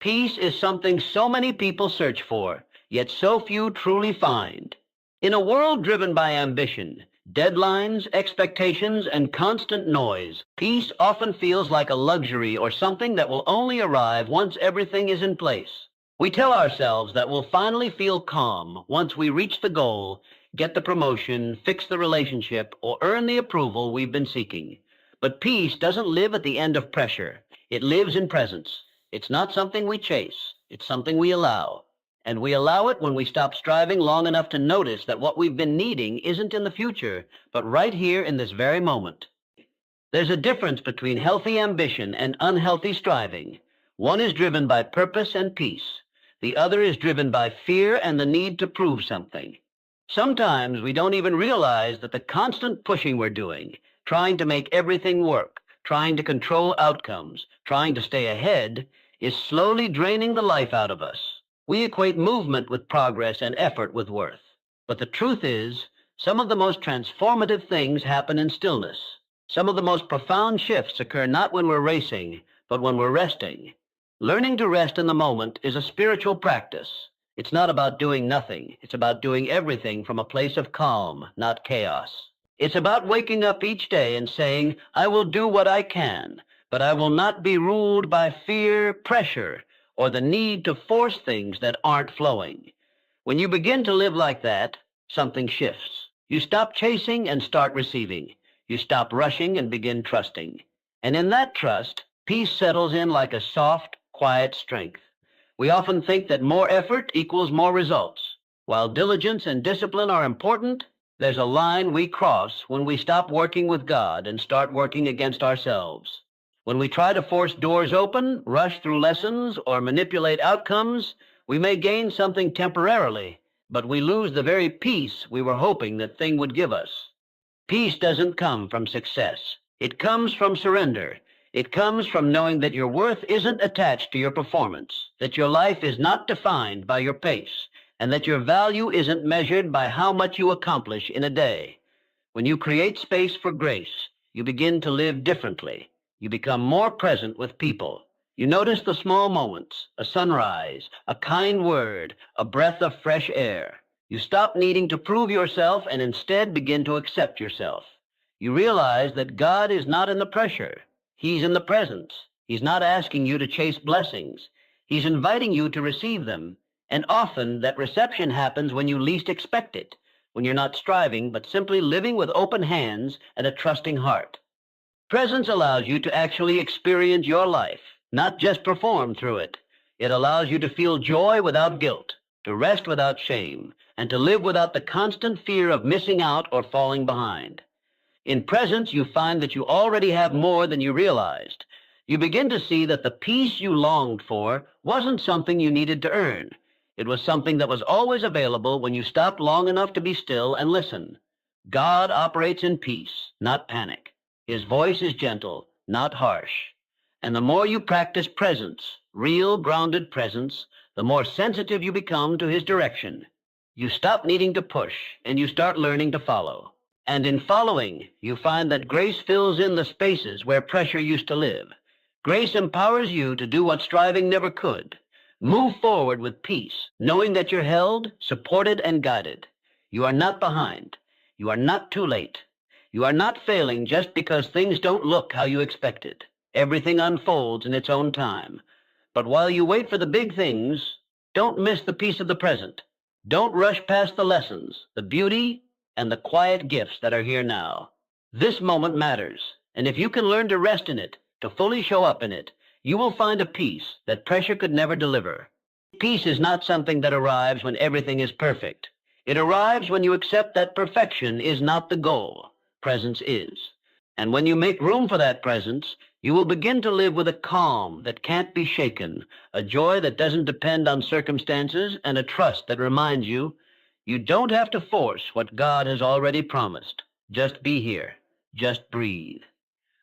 Speaker 1: Peace is something so many people search for, yet so few truly find. In a world driven by ambition, deadlines, expectations, and constant noise, peace often feels like a luxury or something that will only arrive once everything is in place. We tell ourselves that we'll finally feel calm once we reach the goal, get the promotion, fix the relationship, or earn the approval we've been seeking. But peace doesn't live at the end of pressure. It lives in presence. It's not something we chase. It's something we allow. And we allow it when we stop striving long enough to notice that what we've been needing isn't in the future, but right here in this very moment. There's a difference between healthy ambition and unhealthy striving. One is driven by purpose and peace. The other is driven by fear and the need to prove something. Sometimes we don't even realize that the constant pushing we're doing, trying to make everything work, trying to control outcomes, trying to stay ahead, is slowly draining the life out of us. We equate movement with progress and effort with worth. But the truth is, some of the most transformative things happen in stillness. Some of the most profound shifts occur not when we're racing, but when we're resting. Learning to rest in the moment is a spiritual practice. It's not about doing nothing. It's about doing everything from a place of calm, not chaos. It's about waking up each day and saying, I will do what I can, but I will not be ruled by fear, pressure, or the need to force things that aren't flowing. When you begin to live like that, something shifts. You stop chasing and start receiving. You stop rushing and begin trusting. And in that trust, peace settles in like a soft, quiet strength. We often think that more effort equals more results. While diligence and discipline are important, there's a line we cross when we stop working with God and start working against ourselves. When we try to force doors open, rush through lessons, or manipulate outcomes, we may gain something temporarily, but we lose the very peace we were hoping that thing would give us. Peace doesn't come from success. It comes from surrender. It comes from knowing that your worth isn't attached to your performance, that your life is not defined by your pace, and that your value isn't measured by how much you accomplish in a day. When you create space for grace, you begin to live differently. You become more present with people. You notice the small moments, a sunrise, a kind word, a breath of fresh air. You stop needing to prove yourself and instead begin to accept yourself. You realize that God is not in the pressure. He's in the presence. He's not asking you to chase blessings. He's inviting you to receive them. And often that reception happens when you least expect it, when you're not striving, but simply living with open hands and a trusting heart. Presence allows you to actually experience your life, not just perform through it. It allows you to feel joy without guilt, to rest without shame, and to live without the constant fear of missing out or falling behind. In presence, you find that you already have more than you realized. You begin to see that the peace you longed for wasn't something you needed to earn. It was something that was always available when you stopped long enough to be still and listen. God operates in peace, not panic. His voice is gentle, not harsh. And the more you practice presence, real grounded presence, the more sensitive you become to his direction. You stop needing to push, and you start learning to follow. And in following, you find that grace fills in the spaces where pressure used to live. Grace empowers you to do what striving never could. Move forward with peace, knowing that you're held, supported, and guided. You are not behind. You are not too late. You are not failing just because things don't look how you expected. Everything unfolds in its own time. But while you wait for the big things, don't miss the peace of the present. Don't rush past the lessons, the beauty, and the quiet gifts that are here now. This moment matters, and if you can learn to rest in it, to fully show up in it, you will find a peace that pressure could never deliver. Peace is not something that arrives when everything is perfect. It arrives when you accept that perfection is not the goal. Presence is. And when you make room for that presence, you will begin to live with a calm that can't be shaken, a joy that doesn't depend on circumstances, and a trust that reminds you, you don't have to force what God has already promised. Just be here. Just breathe.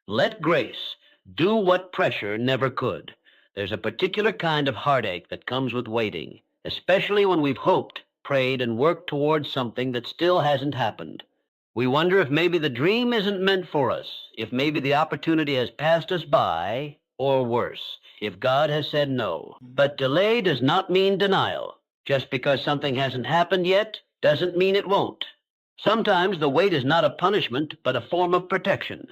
Speaker 1: Let grace do what pressure never could. There's a particular kind of heartache that comes with waiting, especially when we've hoped, prayed, and worked towards something that still hasn't happened. We wonder if maybe the dream isn't meant for us, if maybe the opportunity has passed us by, or worse, if God has said no. But delay does not mean denial. Just because something hasn't happened yet doesn't mean it won't. Sometimes the wait is not a punishment, but a form of protection.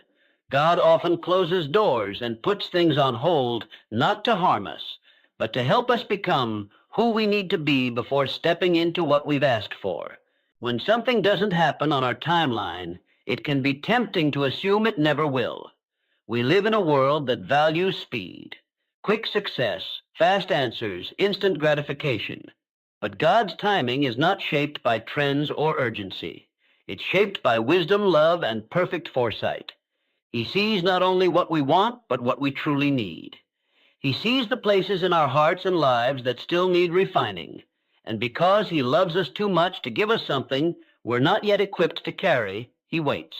Speaker 1: God often closes doors and puts things on hold, not to harm us, but to help us become who we need to be before stepping into what we've asked for. When something doesn't happen on our timeline, it can be tempting to assume it never will. We live in a world that values speed, quick success, fast answers, instant gratification. But God's timing is not shaped by trends or urgency. It's shaped by wisdom, love, and perfect foresight. He sees not only what we want, but what we truly need. He sees the places in our hearts and lives that still need refining. And because he loves us too much to give us something we're not yet equipped to carry, he waits.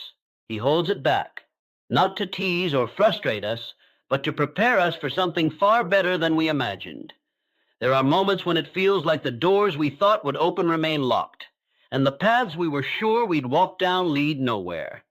Speaker 1: He holds it back, not to tease or frustrate us, but to prepare us for something far better than we imagined. There are moments when it feels like the doors we thought would open remain locked, and the paths we were sure we'd walk down lead nowhere.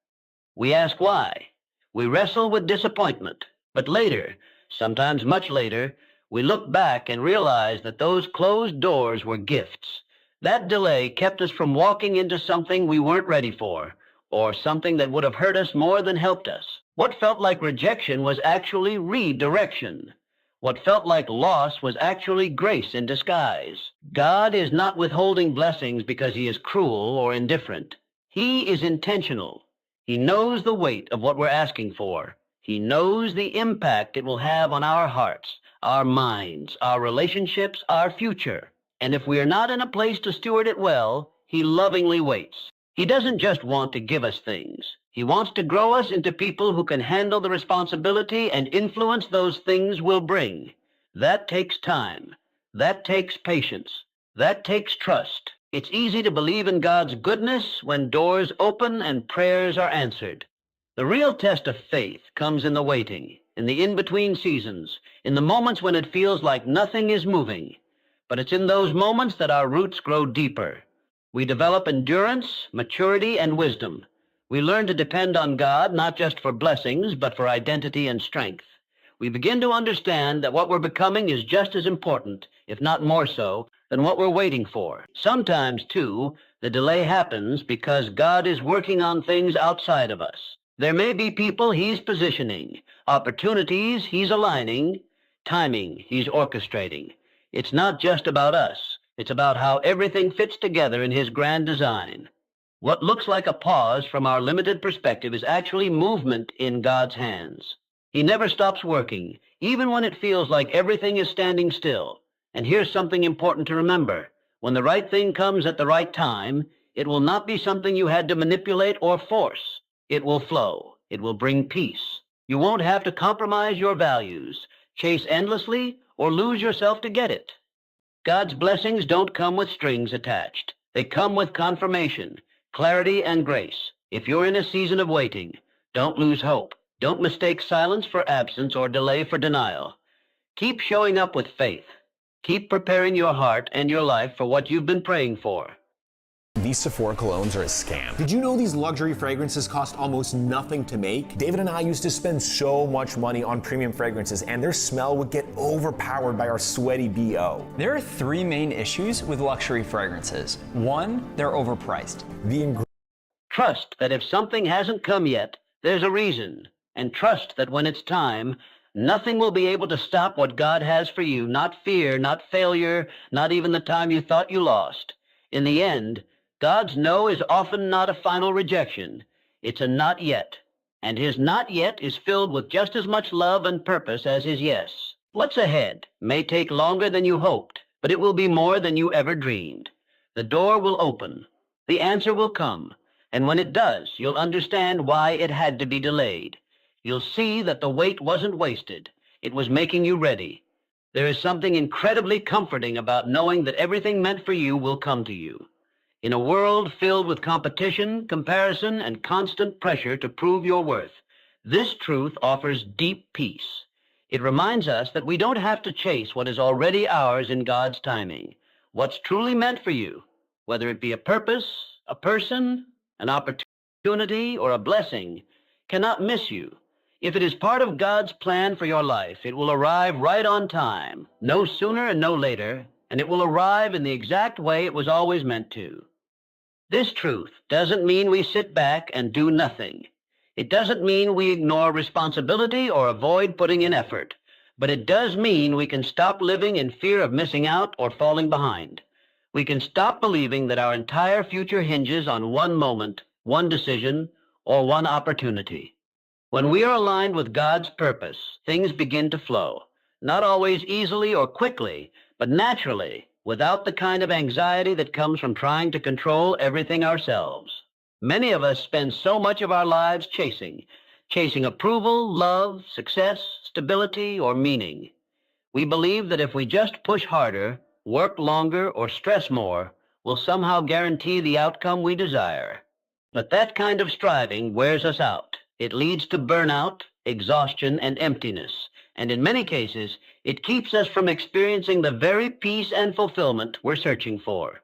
Speaker 1: We ask why. We wrestle with disappointment. But later, sometimes much later, we look back and realize that those closed doors were gifts. That delay kept us from walking into something we weren't ready for, or something that would have hurt us more than helped us. What felt like rejection was actually redirection. What felt like loss was actually grace in disguise. God is not withholding blessings because he is cruel or indifferent. He is intentional. He knows the weight of what we're asking for. He knows the impact it will have on our hearts, our minds, our relationships, our future. And if we are not in a place to steward it well, he lovingly waits. He doesn't just want to give us things. He wants to grow us into people who can handle the responsibility and influence those things will bring. That takes time. That takes patience. That takes trust. It's easy to believe in God's goodness when doors open and prayers are answered. The real test of faith comes in the waiting, in the in-between seasons, in the moments when it feels like nothing is moving. But it's in those moments that our roots grow deeper. We develop endurance, maturity, and wisdom. We learn to depend on God not just for blessings, but for identity and strength. We begin to understand that what we're becoming is just as important, if not more so, than what we're waiting for. Sometimes, too, the delay happens because God is working on things outside of us. There may be people he's positioning, opportunities he's aligning, timing he's orchestrating. It's not just about us. It's about how everything fits together in his grand design. What looks like a pause from our limited perspective is actually movement in God's hands. He never stops working, even when it feels like everything is standing still. And here's something important to remember. When the right thing comes at the right time, it will not be something you had to manipulate or force. It will flow. It will bring peace. You won't have to compromise your values, chase endlessly, or lose yourself to get it. God's blessings don't come with strings attached. They come with confirmation, clarity, and grace. If you're in a season of waiting, don't lose hope. Don't mistake silence for absence or delay for denial. Keep showing up with faith. Keep preparing your heart and your life for what you've been praying for.
Speaker 14: These Sephora colognes are a scam. Did you know these luxury fragrances cost almost nothing to make? David and I used to spend so much money on premium fragrances, and their smell would get overpowered by our sweaty BO.
Speaker 15: There are three main issues with luxury fragrances. One, they're overpriced.
Speaker 1: Trust that if something hasn't come yet, there's a reason. And trust that when it's time, nothing will be able to stop what God has for you. Not fear, not failure, not even the time you thought you lost. In the end, God's no is often not a final rejection. It's a not yet. And his not yet is filled with just as much love and purpose as his yes. What's ahead may take longer than you hoped, but it will be more than you ever dreamed. The door will open. The answer will come. And when it does, you'll understand why it had to be delayed. You'll see that the wait wasn't wasted. It was making you ready. There is something incredibly comforting about knowing that everything meant for you will come to you. In a world filled with competition, comparison, and constant pressure to prove your worth, this truth offers deep peace. It reminds us that we don't have to chase what is already ours in God's timing. What's truly meant for you, whether it be a purpose, a person, an opportunity, or a blessing, cannot miss you. If it is part of God's plan for your life, it will arrive right on time, no sooner and no later, and it will arrive in the exact way it was always meant to. This truth doesn't mean we sit back and do nothing. It doesn't mean we ignore responsibility or avoid putting in effort, but it does mean we can stop living in fear of missing out or falling behind. We can stop believing that our entire future hinges on one moment, one decision, or one opportunity. When we are aligned with God's purpose, things begin to flow, not always easily or quickly, but naturally, without the kind of anxiety that comes from trying to control everything ourselves. Many of us spend so much of our lives chasing approval, love, success, stability, or meaning. We believe that if we just push harder, work longer, or stress more, we'll somehow guarantee the outcome we desire. But that kind of striving wears us out. It leads to burnout, exhaustion, and emptiness. And in many cases, it keeps us from experiencing the very peace and fulfillment we're searching for.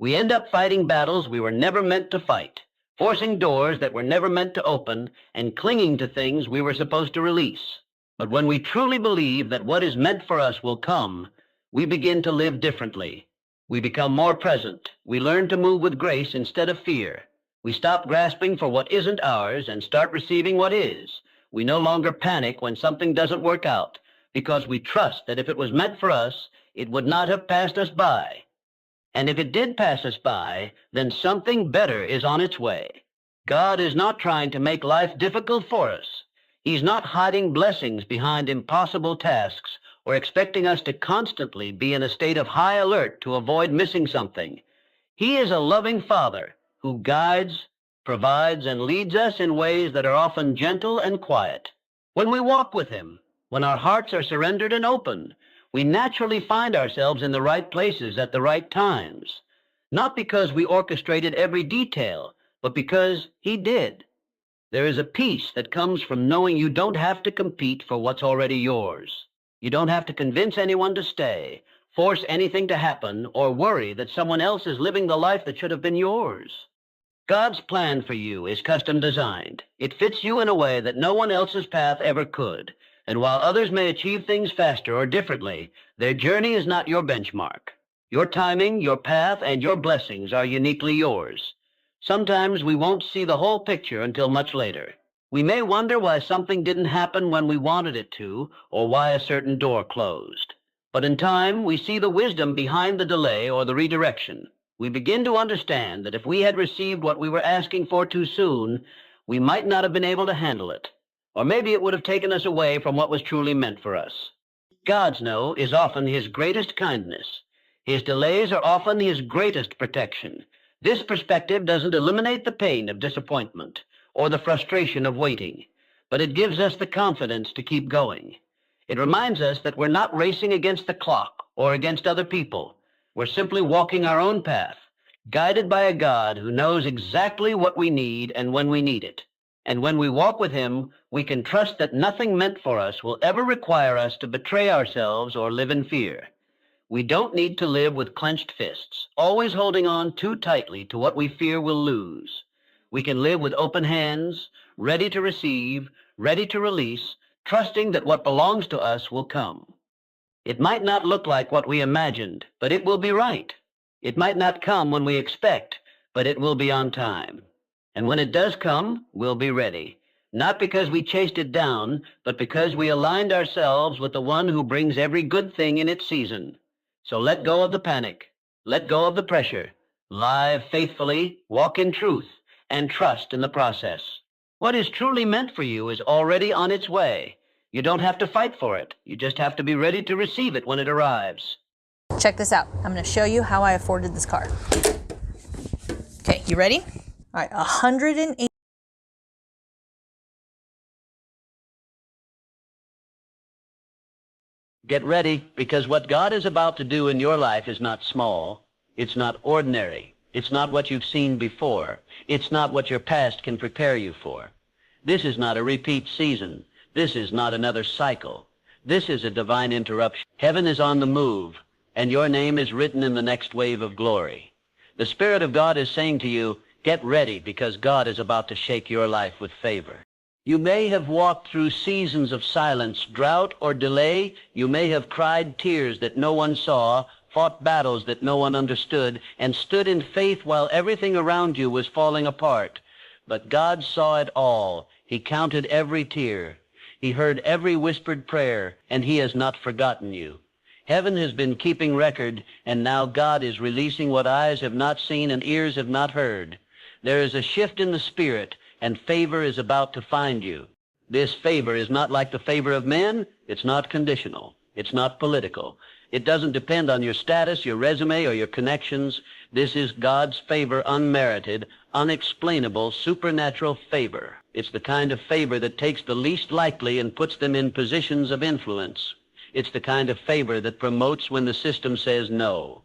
Speaker 1: We end up fighting battles we were never meant to fight, forcing doors that were never meant to open, and clinging to things we were supposed to release. But when we truly believe that what is meant for us will come, we begin to live differently. We become more present. We learn to move with grace instead of fear. We stop grasping for what isn't ours and start receiving what is. We no longer panic when something doesn't work out, because we trust that if it was meant for us, it would not have passed us by. And if it did pass us by, then something better is on its way. God is not trying to make life difficult for us. He's not hiding blessings behind impossible tasks or expecting us to constantly be in a state of high alert to avoid missing something. He is a loving Father who guides, provides, and leads us in ways that are often gentle and quiet. When we walk with Him, when our hearts are surrendered and open, we naturally find ourselves in the right places at the right times, not because we orchestrated every detail, but because He did. There is a peace that comes from knowing you don't have to compete for what's already yours. You don't have to convince anyone to stay, force anything to happen, or worry that someone else is living the life that should have been yours. God's plan for you is custom designed. It fits you in a way that no one else's path ever could. And while others may achieve things faster or differently, their journey is not your benchmark. Your timing, your path, and your blessings are uniquely yours. Sometimes we won't see the whole picture until much later. We may wonder why something didn't happen when we wanted it to, or why a certain door closed. But in time, we see the wisdom behind the delay or the redirection. We begin to understand that if we had received what we were asking for too soon, we might not have been able to handle it. Or maybe it would have taken us away from what was truly meant for us. God's no is often His greatest kindness. His delays are often His greatest protection. This perspective doesn't eliminate the pain of disappointment or the frustration of waiting, but it gives us the confidence to keep going. It reminds us that we're not racing against the clock or against other people. We're simply walking our own path, guided by a God who knows exactly what we need and when we need it. And when we walk with Him, we can trust that nothing meant for us will ever require us to betray ourselves or live in fear. We don't need to live with clenched fists, always holding on too tightly to what we fear we'll lose. We can live with open hands, ready to receive, ready to release, trusting that what belongs to us will come. It might not look like what we imagined, but it will be right. It might not come when we expect, but it will be on time. And when it does come, we'll be ready. Not because we chased it down, but because we aligned ourselves with the one who brings every good thing in its season. So let go of the panic. Let go of the pressure. Live faithfully, walk in truth, and trust in the process. What is truly meant for you is already on its way. You don't have to fight for it. You just have to be ready to receive it when it arrives.
Speaker 16: Check this out. I'm going to show you how I afforded this car. Okay, you ready? All right, 108.
Speaker 1: Get ready, because what God is about to do in your life is not small. It's not ordinary. It's not what you've seen before. It's not what your past can prepare you for. This is not a repeat season. This is not another cycle. This is a divine interruption. Heaven is on the move, and your name is written in the next wave of glory. The Spirit of God is saying to you, get ready, because God is about to shake your life with favor. You may have walked through seasons of silence, drought, or delay. You may have cried tears that no one saw, fought battles that no one understood, and stood in faith while everything around you was falling apart. But God saw it all. He counted every tear. He heard every whispered prayer, and he has not forgotten you. Heaven has been keeping record, and now God is releasing what eyes have not seen and ears have not heard. There is a shift in the spirit, and favor is about to find you. This favor is not like the favor of men. It's not conditional. It's not political. It doesn't depend on your status, your resume, or your connections. This is God's favor, unmerited, unexplainable, supernatural favor. It's the kind of favor that takes the least likely and puts them in positions of influence. It's the kind of favor that promotes when the system says no.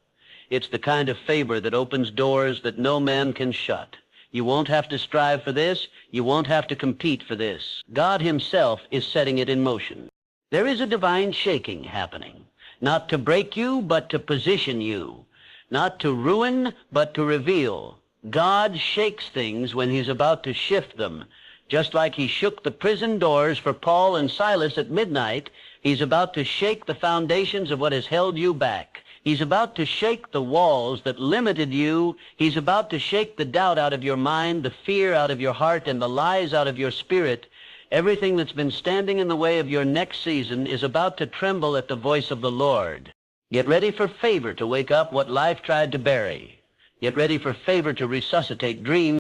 Speaker 1: It's the kind of favor that opens doors that no man can shut. You won't have to strive for this. You won't have to compete for this. God himself is setting it in motion. There is a divine shaking happening, not to break you, but to position you, not to ruin, but to reveal. God shakes things when he's about to shift them. Just like he shook the prison doors for Paul and Silas at midnight, he's about to shake the foundations of what has held you back. He's about to shake the walls that limited you. He's about to shake the doubt out of your mind, the fear out of your heart, and the lies out of your spirit. Everything that's been standing in the way of your next season is about to tremble at the voice of the Lord. Get ready for favor to wake up what life tried to bury. Get ready for favor to resuscitate dreams.